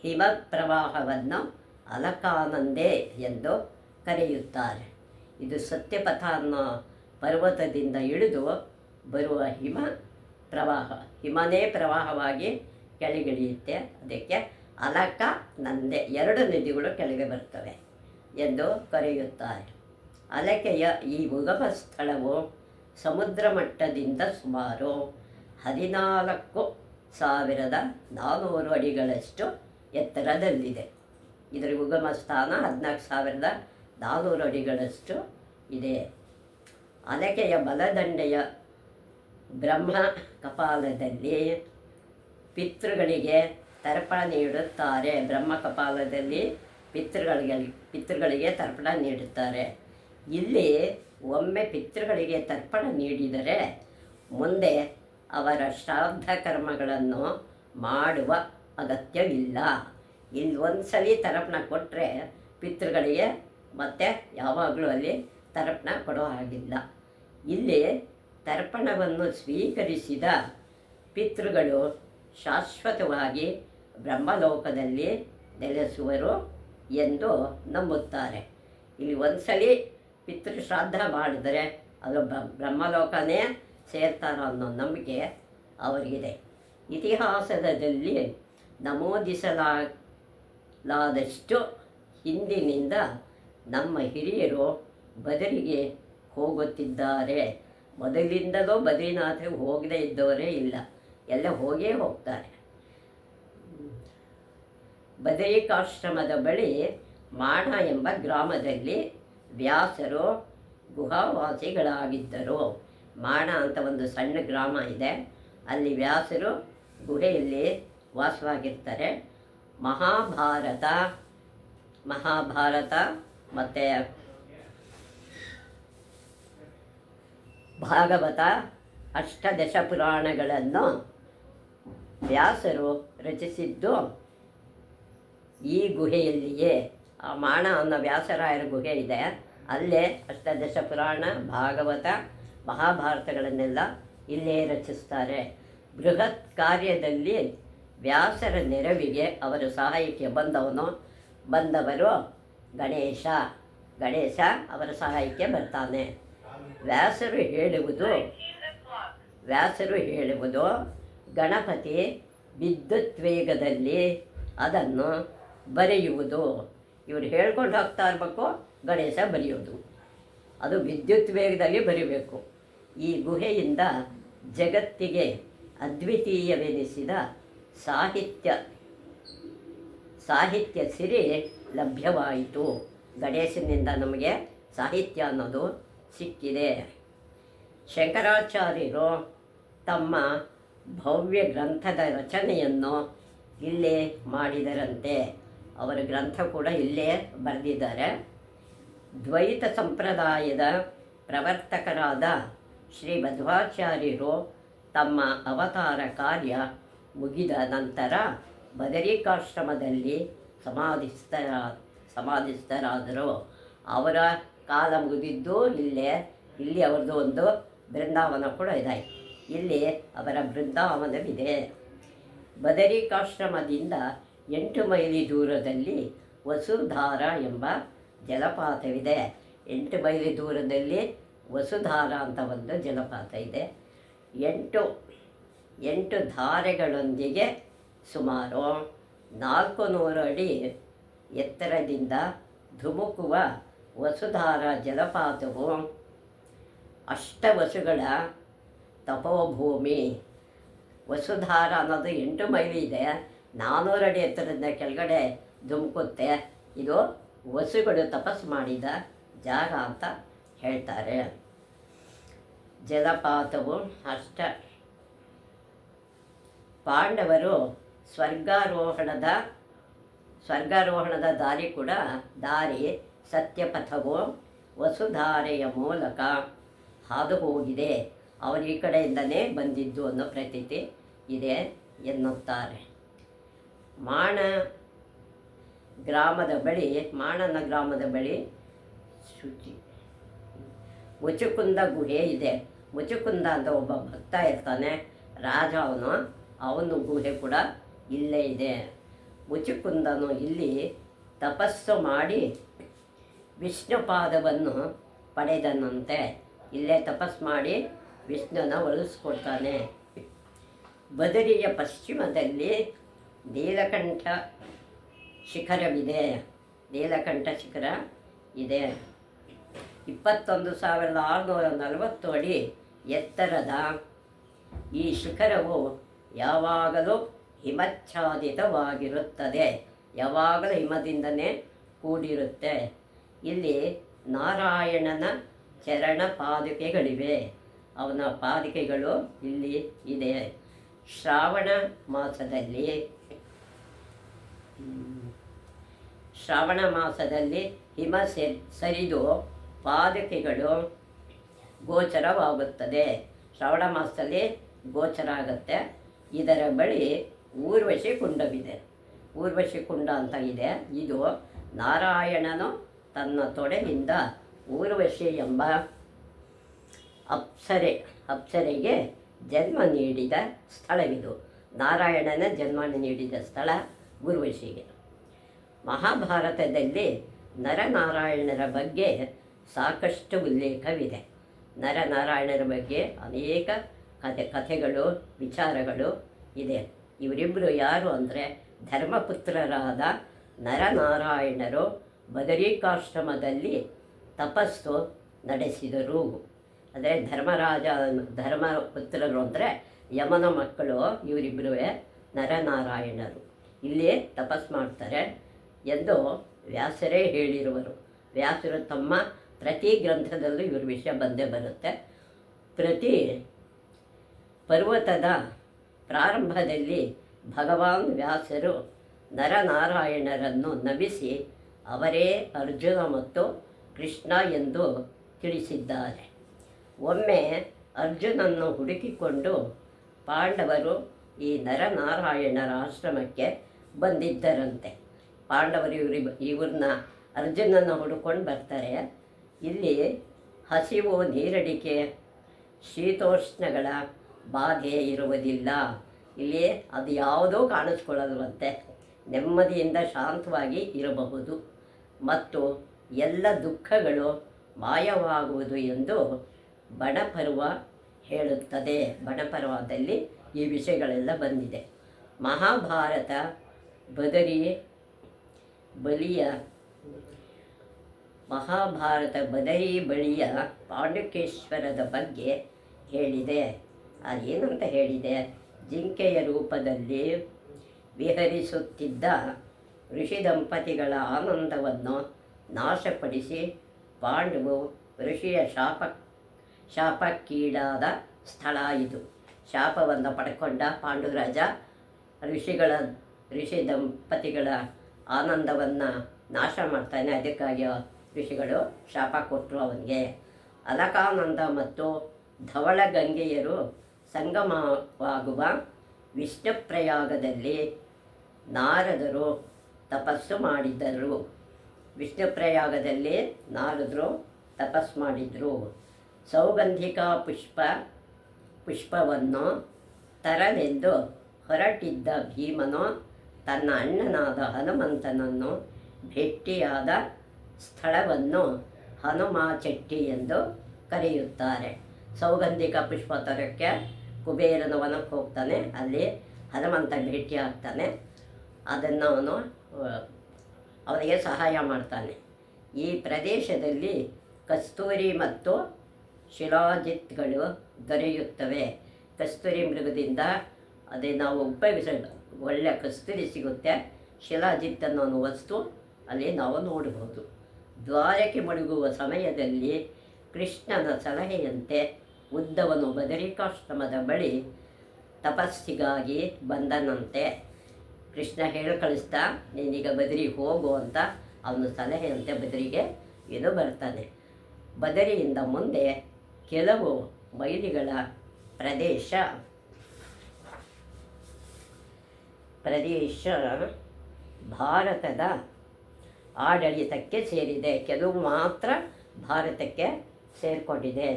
ಹಿಮ ಪ್ರವಾಹವನ್ನು ಅಲಕಾನಂದೆ ಎಂದು ಕರೆಯುತ್ತಾರೆ. ಇದು ಸತ್ಯಪಥ ಅನ್ನೋ ಪರ್ವತದಿಂದ ಇಳಿದು ಬರುವ ಹಿಮ ಪ್ರವಾಹ, ಹಿಮನೇ ಪ್ರವಾಹವಾಗಿ ಕೆಳಗಿಳಿಯುತ್ತೆ. ಅದಕ್ಕೆ ಅಲಕ ನಂದೆ, 2 ನದಿಗಳು ಕೆಳಗೆ ಬರ್ತವೆ ಎಂದು ಕರೆಯುತ್ತಾರೆ. ಅಲಕೆಯ ಈ ಉಗಮ ಸ್ಥಳವು ಸಮುದ್ರ ಮಟ್ಟದಿಂದ ಸುಮಾರು 14,400 ಅಡಿಗಳಷ್ಟು ಎತ್ತರದಲ್ಲಿದೆ. ಇದರ ಉಗಮ ಸ್ಥಾನ 14,400 ಅಡಿಗಳಷ್ಟು ಇದೆ. ಅಲಕೆಯ ಬಲದಂಡೆಯ ಬ್ರಹ್ಮ ಕಪಾಲದಲ್ಲಿ ಪಿತೃಗಳಿಗೆ ತರ್ಪಣ ನೀಡುತ್ತಾರೆ. ಬ್ರಹ್ಮ ಕಪಾಲದಲ್ಲಿ ಪಿತೃಗಳಿಗೆ ತರ್ಪಣ ನೀಡುತ್ತಾರೆ. ಇಲ್ಲಿ ಒಮ್ಮೆ ಪಿತೃಗಳಿಗೆ ತರ್ಪಣ ನೀಡಿದರೆ ಮುಂದೆ ಅವರ ಶ್ರಾದ್ದ ಕರ್ಮಗಳನ್ನು ಮಾಡುವ ಅಗತ್ಯವಿಲ್ಲ. ಇಲ್ಲಿ ಒಂದ್ಸಲಿ ತರ್ಪಣ ಕೊಟ್ಟರೆ ಪಿತೃಗಳಿಗೆ ಮತ್ತೆ ಯಾವಾಗಲೂ ಅಲ್ಲಿ ತರ್ಪಣ ಕೊಡೋ ಹಾಗಿಲ್ಲ. ಇಲ್ಲಿ ತರ್ಪಣವನ್ನು ಸ್ವೀಕರಿಸಿದ ಪಿತೃಗಳು ಶಾಶ್ವತವಾಗಿ ಬ್ರಹ್ಮಲೋಕದಲ್ಲಿ ನೆಲೆಸುವರು ಎಂದು ನಂಬುತ್ತಾರೆ. ಇಲ್ಲಿ ಒಂದ್ಸಲಿ ಪಿತೃಶ್ರಾದ್ದ ಮಾಡಿದರೆ ಅದು ಬ್ರಹ್ಮಲೋಕನೇ ಸೇರ್ತಾರೋ ಅನ್ನೋ ನಂಬಿಕೆ ಅವರಿಗಿದೆ. ಇತಿಹಾಸದಲ್ಲಿ ನಮೂದಿಸಲಾದಷ್ಟು ಹಿಂದಿನಿಂದ ನಮ್ಮ ಹಿರಿಯರು ಬದರಿಗೆ ಹೋಗುತ್ತಿದ್ದಾರೆ. ಮೊದಲಿಂದಲೂ ಬದ್ರಿನಾಥಿಗೆ ಹೋಗದೇ ಇದ್ದವರೇ ಇಲ್ಲ, ಎಲ್ಲ ಹೋಗೇ ಹೋಗ್ತಾರೆ. ಬದರಿಕಾಶ್ರಮದ ಬಳಿ ಮಾಣ ಎಂಬ ಗ್ರಾಮದಲ್ಲಿ ವ್ಯಾಸರು ಗುಹಾವಾಸಿಗಳಾಗಿದ್ದರು. ಮಾಣ ಅಂತ ಒಂದು ಸಣ್ಣ ಗ್ರಾಮ ಇದೆ, ಅಲ್ಲಿ ವ್ಯಾಸರು ಗುಹೆಯಲ್ಲಿ ವಾಸವಾಗಿರ್ತಾರೆ. ಮಹಾಭಾರತ ಮತ್ತು ಭಾಗವತ, ಅಷ್ಟದಶ ಪುರಾಣಗಳನ್ನು ವ್ಯಾಸರು ರಚಿಸಿದ್ದು ಈ ಗುಹೆಯಲ್ಲಿಯೇ. ಆ ಮಾಣ ಅನ್ನೋ ವ್ಯಾಸರಾಯರ ಗುಹೆ ಇದೆ, ಅಲ್ಲೇ ಅಷ್ಟದಶ ಪುರಾಣ, ಭಾಗವತ, ಮಹಾಭಾರತಗಳನ್ನೆಲ್ಲ ಇಲ್ಲೇ ರಚಿಸ್ತಾರೆ. ಬೃಹತ್ ಕಾರ್ಯದಲ್ಲಿ ವ್ಯಾಸರ ನೆರವಿಗೆ ಅವರ ಸಹಾಯಕ್ಕೆ ಬಂದವರು ಗಣೇಶ ಅವರ ಸಹಾಯಕ್ಕೆ ಬರ್ತಾನೆ. ವ್ಯಾಸರು ಹೇಳುವುದು ಗಣಪತಿ ವಿದ್ಯುತ್ ವೇಗದಲ್ಲಿ ಅದನ್ನು ಬರೆಯುವುದು. ಇವರು ಹೇಳ್ಕೊಂಡು ಹೋಗ್ತಾ ಇರಬೇಕು, ಗಣೇಶ ಬರೆಯೋದು, ಅದು ವಿದ್ಯುತ್ ವೇಗದಲ್ಲಿ ಬರೀಬೇಕು. ಈ ಗುಹೆಯಿಂದ ಜಗತ್ತಿಗೆ ಅದ್ವಿತೀಯವೆನಿಸಿದ ಸಾಹಿತ್ಯ ಸಿರಿ ಲಭ್ಯವಾಯಿತು. ಗಣೇಶನಿಂದ ನಮಗೆ ಸಾಹಿತ್ಯ ಅನ್ನೋದು ಸಿಕ್ಕಿದೆ. ಶಂಕರಾಚಾರ್ಯರು ತಮ್ಮ ಭವ್ಯ ಗ್ರಂಥದ ರಚನೆಯನ್ನು ಇಲ್ಲೇ ಮಾಡಿದರಂತೆ. ಅವರ ಗ್ರಂಥ ಕೂಡ ಇಲ್ಲೇ ಬರೆದಿದ್ದಾರೆ. ದ್ವೈತ ಸಂಪ್ರದಾಯದ ಪ್ರವರ್ತಕರಾದ ಶ್ರೀ ಮಧ್ವಾಚಾರ್ಯರು ತಮ್ಮ ಅವತಾರ ಕಾರ್ಯ ಮುಗಿದ ನಂತರ ಬದರಿಕಾಶ್ರಮದಲ್ಲಿ ಸಮಾಧಿಸ್ಥರಾದರು. ಅವರ ಕಾಲ ಮುಗಿದಿದ್ದು ಇಲ್ಲಿ ಅವರದ್ದು ಒಂದು ಬೃಂದಾವನ ಕೂಡ ಇದೆ. ಇಲ್ಲಿ ಅವರ ಬೃಂದಾವನವಿದೆ. ಬದರಿಕಾಶ್ರಮದಿಂದ 8 ಮೈಲಿ ದೂರದಲ್ಲಿ ವಸುಧಾರ ಎಂಬ ಜಲಪಾತವಿದೆ. 8 ಮೈಲಿ ದೂರದಲ್ಲಿ ವಸುಧಾರ ಅಂತ ಒಂದು ಜಲಪಾತ ಇದೆ. 8 ಧಾರೆಗಳೊಂದಿಗೆ ಸುಮಾರು 400 ಅಡಿ ಎತ್ತರದಿಂದ ಧುಮುಕುವ ವಸುಧಾರ ಜಲಪಾತವು ಅಷ್ಟವಸುಗಳ ತಪೋಭೂಮಿ. ವಸುಧಾರ ಅನ್ನೋದು 8 ಮೈಲಿ ಇದೆ, 400 ಅಡಿ ಎತ್ತರದಿಂದ ಕೆಳಗಡೆ ಧುಮುಕುತ್ತೆ. ಇದು ವಸುಗಳು ತಪಸ್ಸು ಮಾಡಿದ ಜಾಗ ಅಂತ ಹೇಳ್ತಾರೆ. ಜಲಪಾತವು ಪಾಂಡವರು ಸ್ವರ್ಗಾರೋಹಣದ ದಾರಿ ಸತ್ಯಪಥವು ವಸುಧಾರೆಯ ಮೂಲಕ ಹಾದು ಹೋಗಿದೆ. ಅವರು ಈ ಕಡೆಯಿಂದಲೇ ಬಂದಿದ್ದು ಅನ್ನೋ ಪ್ರತೀತಿ ಇದೆ ಎನ್ನುತ್ತಾರೆ. ಮಾಣನ ಗ್ರಾಮದ ಬಳಿ ಮುಚುಕುಂದ ಗುಹೆ ಇದೆ. ಮುಚುಕುಂದ ಅಂತ ಒಬ್ಬ ಭಕ್ತ ಇರ್ತಾನೆ, ರಾಜ ಅವನು ಗುಹೆ ಕೂಡ ಇಲ್ಲೇ ಇದೆ. ಮುಚುಕುಂದನು ಇಲ್ಲಿ ತಪಸ್ಸು ಮಾಡಿ ವಿಷ್ಣುಪಾದವನ್ನು ಪಡೆದನಂತೆ. ಇಲ್ಲೇ ತಪಸ್ಸು ಮಾಡಿ ವಿಷ್ಣುನ ಒಲಿಸ್ಕೊಡ್ತಾನೆ. ಬದರಿಯ ಪಶ್ಚಿಮದಲ್ಲಿ ನೀಲಕಂಠ ಶಿಖರವಿದೆ. ನೀಲಕಂಠ ಶಿಖರ ಇದೆ. 21,640 ಅಡಿ ಎತ್ತರದ ಈ ಶಿಖರವು ಯಾವಾಗಲೂ ಹಿಮಚ್ಛಾದಿತವಾಗಿರುತ್ತದೆ. ಯಾವಾಗಲೂ ಹಿಮದಿಂದನೇ ಕೂಡಿರುತ್ತೆ. ಇಲ್ಲಿ ನಾರಾಯಣನ ಚರಣ ಪಾದುಕೆಗಳಿವೆ. ಅವನ ಪಾದುಕೆಗಳು ಇಲ್ಲಿ ಇದೆ. ಶ್ರಾವಣ ಮಾಸದಲ್ಲಿ ಹಿಮ ಸರಿದು ಪಾದುಕೆಗಳು ಗೋಚರವಾಗುತ್ತದೆ. ಶ್ರಾವಣ ಮಾಸದಲ್ಲಿ ಗೋಚರ ಆಗುತ್ತೆ. ಇದರ ಬಳಿ ಊರ್ವಶಿ ಕುಂಡವಿದೆ. ಊರ್ವಶಿ ಕುಂಡ ಅಂತ ಇದೆ. ಇದು ನಾರಾಯಣನು ತನ್ನ ತೊಡೆಯಿಂದ ಊರ್ವಶಿ ಎಂಬ ಅಪ್ಸರೆಗೆ ಜನ್ಮ ನೀಡಿದ ಸ್ಥಳವಿದು. ನಾರಾಯಣನ ಜನ್ಮ ನೀಡಿದ ಸ್ಥಳ ಊರ್ವಶಿಗೆ. ಮಹಾಭಾರತದಲ್ಲಿ ನರನಾರಾಯಣರ ಬಗ್ಗೆ ಸಾಕಷ್ಟು ಉಲ್ಲೇಖವಿದೆ. ನರನಾರಾಯಣರ ಬಗ್ಗೆ ಅನೇಕ ಕಥೆಗಳು, ವಿಚಾರಗಳು ಇದೆ. ಇವರಿಬ್ಬರು ಯಾರು ಅಂದರೆ ಧರ್ಮಪುತ್ರರಾದ ನರನಾರಾಯಣರು ಬದರಿಕಾಶ್ರಮದಲ್ಲಿ ತಪಸ್ಸು ನಡೆಸಿದರು. ಅಂದರೆ ಧರ್ಮಪುತ್ರರು ಅಂದರೆ ಯಮನ ಮಕ್ಕಳು ಇವರಿಬ್ಬರೂ ನರನಾರಾಯಣರು ಇಲ್ಲಿ ತಪಸ್ ಮಾಡ್ತಾರೆ ಎಂದು ವ್ಯಾಸರೇ ಹೇಳಿರುವರು. ವ್ಯಾಸರು ತಮ್ಮ ಪ್ರತಿ ಗ್ರಂಥದಲ್ಲೂ ಇವ್ರ ವಿಷಯ ಬಂದೇ ಬರುತ್ತೆ. ಪ್ರತಿ ಪರ್ವತದ ಪ್ರಾರಂಭದಲ್ಲಿ ಭಗವಾನ್ ವ್ಯಾಸರು ನರನಾರಾಯಣರನ್ನು ನಮಿಸಿ ಅವರೇ ಅರ್ಜುನ ಮತ್ತು ಕೃಷ್ಣ ಎಂದು ತಿಳಿಸಿದ್ದಾರೆ. ಒಮ್ಮೆ ಅರ್ಜುನನ್ನು ಹುಡುಕಿಕೊಂಡು ಪಾಂಡವರು ಈ ನರನಾರಾಯಣರ ಆಶ್ರಮಕ್ಕೆ ಬಂದಿದ್ದರಂತೆ. ಪಾಂಡವರು ಇವ್ರನ್ನ ಅರ್ಜುನನ್ನು ಹುಡುಕೊಂಡು ಬರ್ತಾರೆ. ಇಲ್ಲಿ ಹಸಿವು, ನೀರಡಿಕೆ, ಶೀತೋಷ್ಣಗಳ ಬಾಧೆ ಇರುವುದಿಲ್ಲ. ಇಲ್ಲಿ ಅದು ಯಾವುದೂ ಕಾಣಿಸ್ಕೊಳ್ಳಲ್ವಂತೆ. ನೆಮ್ಮದಿಯಿಂದ ಶಾಂತವಾಗಿ ಇರಬಹುದು ಮತ್ತು ಎಲ್ಲ ದುಃಖಗಳು ಮಾಯವಾಗುವುದು ಎಂದು ಬಣಪರ್ವ ಹೇಳುತ್ತದೆ. ಬಣಪರ್ವದಲ್ಲಿ ಈ ವಿಷಯಗಳೆಲ್ಲ ಬಂದಿದೆ. ಮಹಾಭಾರತ ಬದರಿ ಬಳಿಯ ಪಾಂಡುಕೇಶ್ವರದ ಬಗ್ಗೆ ಹೇಳಿದೆ. ಅದೇನಂತ ಹೇಳಿದೆ? ಜಿಂಕೆಯ ರೂಪದಲ್ಲಿ ವಿಹರಿಸುತ್ತಿದ್ದ ಋಷಿ ದಂಪತಿಗಳ ಆನಂದವನ್ನು ನಾಶಪಡಿಸಿ ಪಾಂಡವು ಋಷಿಯ ಶಾಪಕ್ಕೀಡಾದ ಸ್ಥಳ ಇದು. ಶಾಪವನ್ನು ಪಡ್ಕೊಂಡ ಪಾಂಡುರಾಜ ಋಷಿ ದಂಪತಿಗಳ ಆನಂದವನ್ನು ನಾಶ ಮಾಡ್ತಾನೆ. ಅದಕ್ಕಾಗಿ ಋಷಿಗಳು ಶಾಪ ಕೊಟ್ಟರು ಅವನಿಗೆ. ಅಲಕಾನಂದ ಮತ್ತು ಧವಳಗಂಗೆಯರು ಸಂಗಮವಾಗುವ ವಿಷ್ಣುಪ್ರಯಾಗದಲ್ಲಿ ನಾರದರು ತಪಸ್ಸು ಮಾಡಿದರು. ವಿಷ್ಣುಪ್ರಯಾಗದಲ್ಲಿ ನಾರದರು ತಪಸ್ಸು ಮಾಡಿದರು. ಸೌಗಂಧಿಕ ಪುಷ್ಪವನ್ನು ತರಲೆಂದು ಹೊರಟಿದ್ದ ಭೀಮನು ತನ್ನ ಅಣ್ಣನಾದ ಹನುಮಂತನನ್ನು ಭೇಟಿಯಾದ ಸ್ಥಳವನ್ನು ಹನುಮಾಚೆಟ್ಟಿ ಎಂದು ಕರೆಯುತ್ತಾರೆ. ಸೌಗಂಧಿಕ ಪುಷ್ಪ ತರಕ್ಕೆ ಕುಬೇರನ ವನಕ್ಕೆ ಹೋಗ್ತಾನೆ. ಅಲ್ಲಿ ಹನುಮಂತ ಭೇಟಿ ಆಗ್ತಾನೆ. ಅದನ್ನು ಅವನಿಗೆ ಸಹಾಯ ಮಾಡ್ತಾನೆ. ಈ ಪ್ರದೇಶದಲ್ಲಿ ಕಸ್ತೂರಿ ಮತ್ತು ಶಿಲಾಜಿತ್ಗಳು ದೊರೆಯುತ್ತವೆ. ಕಸ್ತೂರಿ ಮೃಗದಿಂದ ಅದೇ ನಾವು ಒಳ್ಳೆಯ ಕಸ್ತೂರಿ ಸಿಗುತ್ತೆ. ಶಿಲಾಜಿತ್ ಅನ್ನೋ ವಸ್ತು ಅಲ್ಲಿ ನಾವು ನೋಡಬಹುದು. ದ್ವಾರಕ್ಕೆ ಮುಳುಗುವ ಸಮಯದಲ್ಲಿ ಕೃಷ್ಣನ ಸಲಹೆಯಂತೆ ಉದ್ದವನು ಬದರಿಕಾಶ್ರಮದ ಬಳಿ ತಪಸ್ಸಿಗಾಗಿ ಬಂದನಂತೆ. ಕೃಷ್ಣ ಹೇಳಿ ಕಳಿಸ್ತಾ, ನೀನೀಗ ಬದರಿಗೆ ಹೋಗು ಅಂತ ಅವನ ಸಲಹೆಯಂತೆ ಬದರಿಗೆ ಬರ್ತಾನೆ. ಬದರಿಯಿಂದ ಮುಂದೆ ಕೆಲವು ಮೈಲಿಗಳ ಪ್ರದೇಶ ಭಾರತದ ಆಡಳಿತಕ್ಕೆ ಸೇರಿದೆ. ಕೆಲವು ಮಾತ್ರ ಭಾರತಕ್ಕೆ ಸೇರಿಕೊಂಡಿದೆ.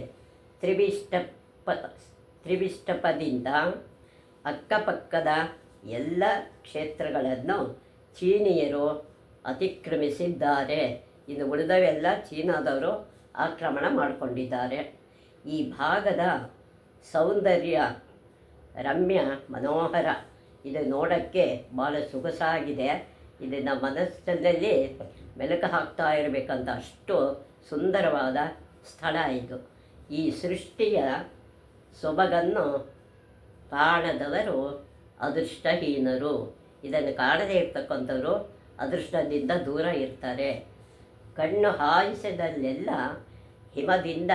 ತ್ರಿವಿಷ್ಟಪದಿಂದ ಅಕ್ಕಪಕ್ಕದ ಎಲ್ಲ ಕ್ಷೇತ್ರಗಳನ್ನು ಚೀನಿಯರು ಅತಿಕ್ರಮಿಸಿದ್ದಾರೆ. ಇನ್ನು ಉಳಿದವೆಲ್ಲ ಚೀನಾದವರು ಆಕ್ರಮಣ ಮಾಡಿಕೊಂಡಿದ್ದಾರೆ. ಈ ಭಾಗದ ಸೌಂದರ್ಯ ರಮ್ಯ, ಮನೋಹರ. ಇದು ನೋಡೋಕ್ಕೆ ಭಾಳ ಸೊಗಸಾಗಿದೆ. ಇದನ್ನು ಮನಸ್ಸಿನಲ್ಲಿ ಮೆಲುಕು ಹಾಕ್ತಾ ಇರಬೇಕಂತ ಅಷ್ಟು ಸುಂದರವಾದ ಸ್ಥಳ ಇದು. ಈ ಸೃಷ್ಟಿಯ ಸೊಬಗನ್ನು ಕಾಣದವರು ಅದೃಷ್ಟಹೀನರು. ಇದನ್ನು ಕಾಣದೇ ಇರ್ತಕ್ಕಂಥವರು ಅದೃಷ್ಟದಿಂದ ದೂರ ಇರ್ತಾರೆ. ಕಣ್ಣು ಹಾಯಿಸಿದಲ್ಲೆಲ್ಲ ಹಿಮದಿಂದ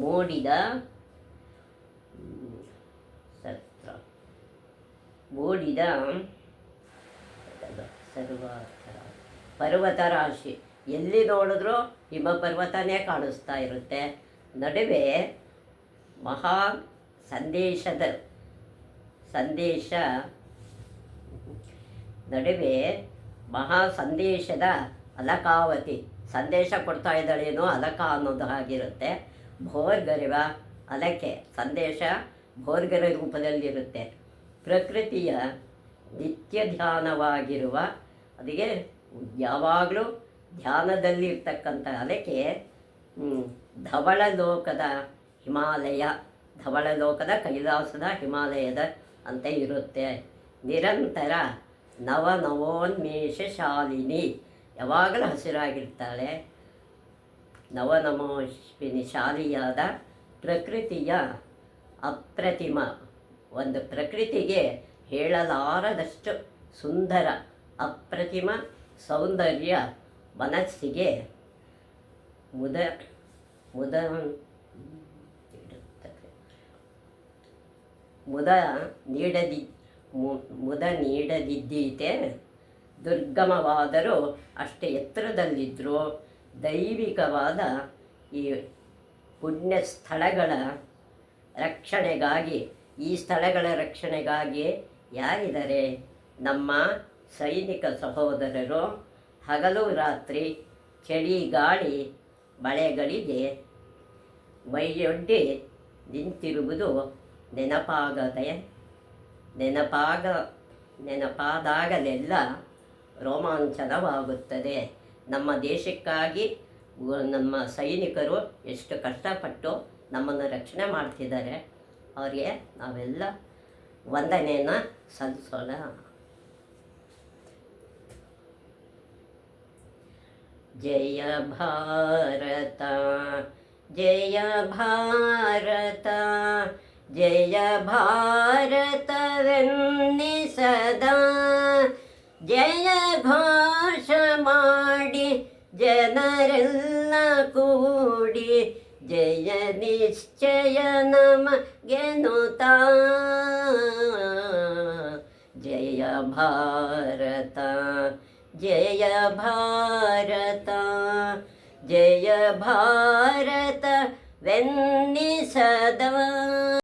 ಮೂಡಿದ ಪರ್ವತ ರಾಶಿ. ಎಲ್ಲಿ ನೋಡಿದ್ರೂ ಹಿಮ ಪರ್ವತನೇ ಕಾಣಿಸ್ತಾ ಇರುತ್ತೆ. ನಡುವೆ ಮಹಾ ಸಂದೇಶದ ಅಲಕಾವತಿ. ಸಂದೇಶ ಕೊಡ್ತಾ ಇದ್ದಾಳೇನೋ ಅಲಕ ಅನ್ನೋದು ಹಾಗಿರುತ್ತೆ. ಭೋರ್ಗರೆವ ಅಲಕೆ. ಸಂದೇಶ ಭೋರ್ಗರ ರೂಪದಲ್ಲಿರುತ್ತೆ. ಪ್ರಕೃತಿಯ ನಿತ್ಯ ಧ್ಯಾನವಾಗಿರುವ, ಅದಕ್ಕೆ ಯಾವಾಗಲೂ ಧ್ಯಾನದಲ್ಲಿರ್ತಕ್ಕಂಥ ಅಲಕೆ ಧವಳಲೋಕದ ಹಿಮಾಲಯ, ಧವಳಲೋಕದ ಕೈಲಾಸದ ಹಿಮಾಲಯದ ಅಂತ ಇರುತ್ತೆ. ನಿರಂತರ ನವನವೋನ್ಮೇಷ ಶಾಲಿನಿ. ಯಾವಾಗಲೂ ಹಸಿರಾಗಿರ್ತಾಳೆ. ನವನಮೋಶ್ವಿನಿ ಶಾಲಿಯಾದ ಪ್ರಕೃತಿಯ ಅಪ್ರತಿಮ, ಒಂದು ಪ್ರಕೃತಿಗೆ ಹೇಳಲಾರದಷ್ಟು ಸುಂದರ ಅಪ್ರತಿಮ ಸೌಂದರ್ಯ ಮನಸ್ಸಿಗೆ ಮುದ ಮುದ ಮುದ ನೀಡದಿ ಮುದ ನೀಡದಿದ್ದೀತೆ. ದುರ್ಗಮವಾದರೂ ಅಷ್ಟೇ ಎತ್ತರದಲ್ಲಿದ್ದರೂ ದೈವಿಕವಾದ ಈ ಪುಣ್ಯ ಸ್ಥಳಗಳ ರಕ್ಷಣೆಗಾಗಿ, ಈ ಸ್ಥಳಗಳ ರಕ್ಷಣೆಗಾಗಿ ಯಾರಿದ್ದಾರೆ? ನಮ್ಮ ಸೈನಿಕ ಸಹೋದರರು ಹಗಲು ರಾತ್ರಿ ಚಳಿ ಗಾಳಿ ಮಳೆಗಳಿಗೆ ಮೈಯೊಡ್ಡಿ ನಿಂತಿರುವುದು ನೆನಪಾದಾಗಲೆಲ್ಲ ರೋಮಾಂಚನವಾಗುತ್ತದೆ. ನಮ್ಮ ದೇಶಕ್ಕಾಗಿ ನಮ್ಮ ಸೈನಿಕರು ಎಷ್ಟು ಕಷ್ಟಪಟ್ಟು ನಮ್ಮನ್ನು ರಕ್ಷಣೆ ಮಾಡ್ತಿದ್ದಾರೆ. ಅವರಿಗೆ ನಾವೆಲ್ಲ ವಂದನೆಯನ್ನು ಸಲ್ಲಿಸೋಣ. ಜಯ ಭಾರತ ಜಯ ಭಾರತ ಜಯ ಭಾರತವೆನ್ನಿ ಸದಾ, ಜಯ ಘೋಷ ಮಾಡಿ ಜನರೆಲ್ಲ ಕೂಡಿ ಜಯ ನಿಶ್ಚಯ ನಮಗೆನುತಾ. ಜಯ ಭಾರತ ಜಯ ಭಾರತ ಜಯ ಭಾರತವೆನ್ನಿ ಸದಾ.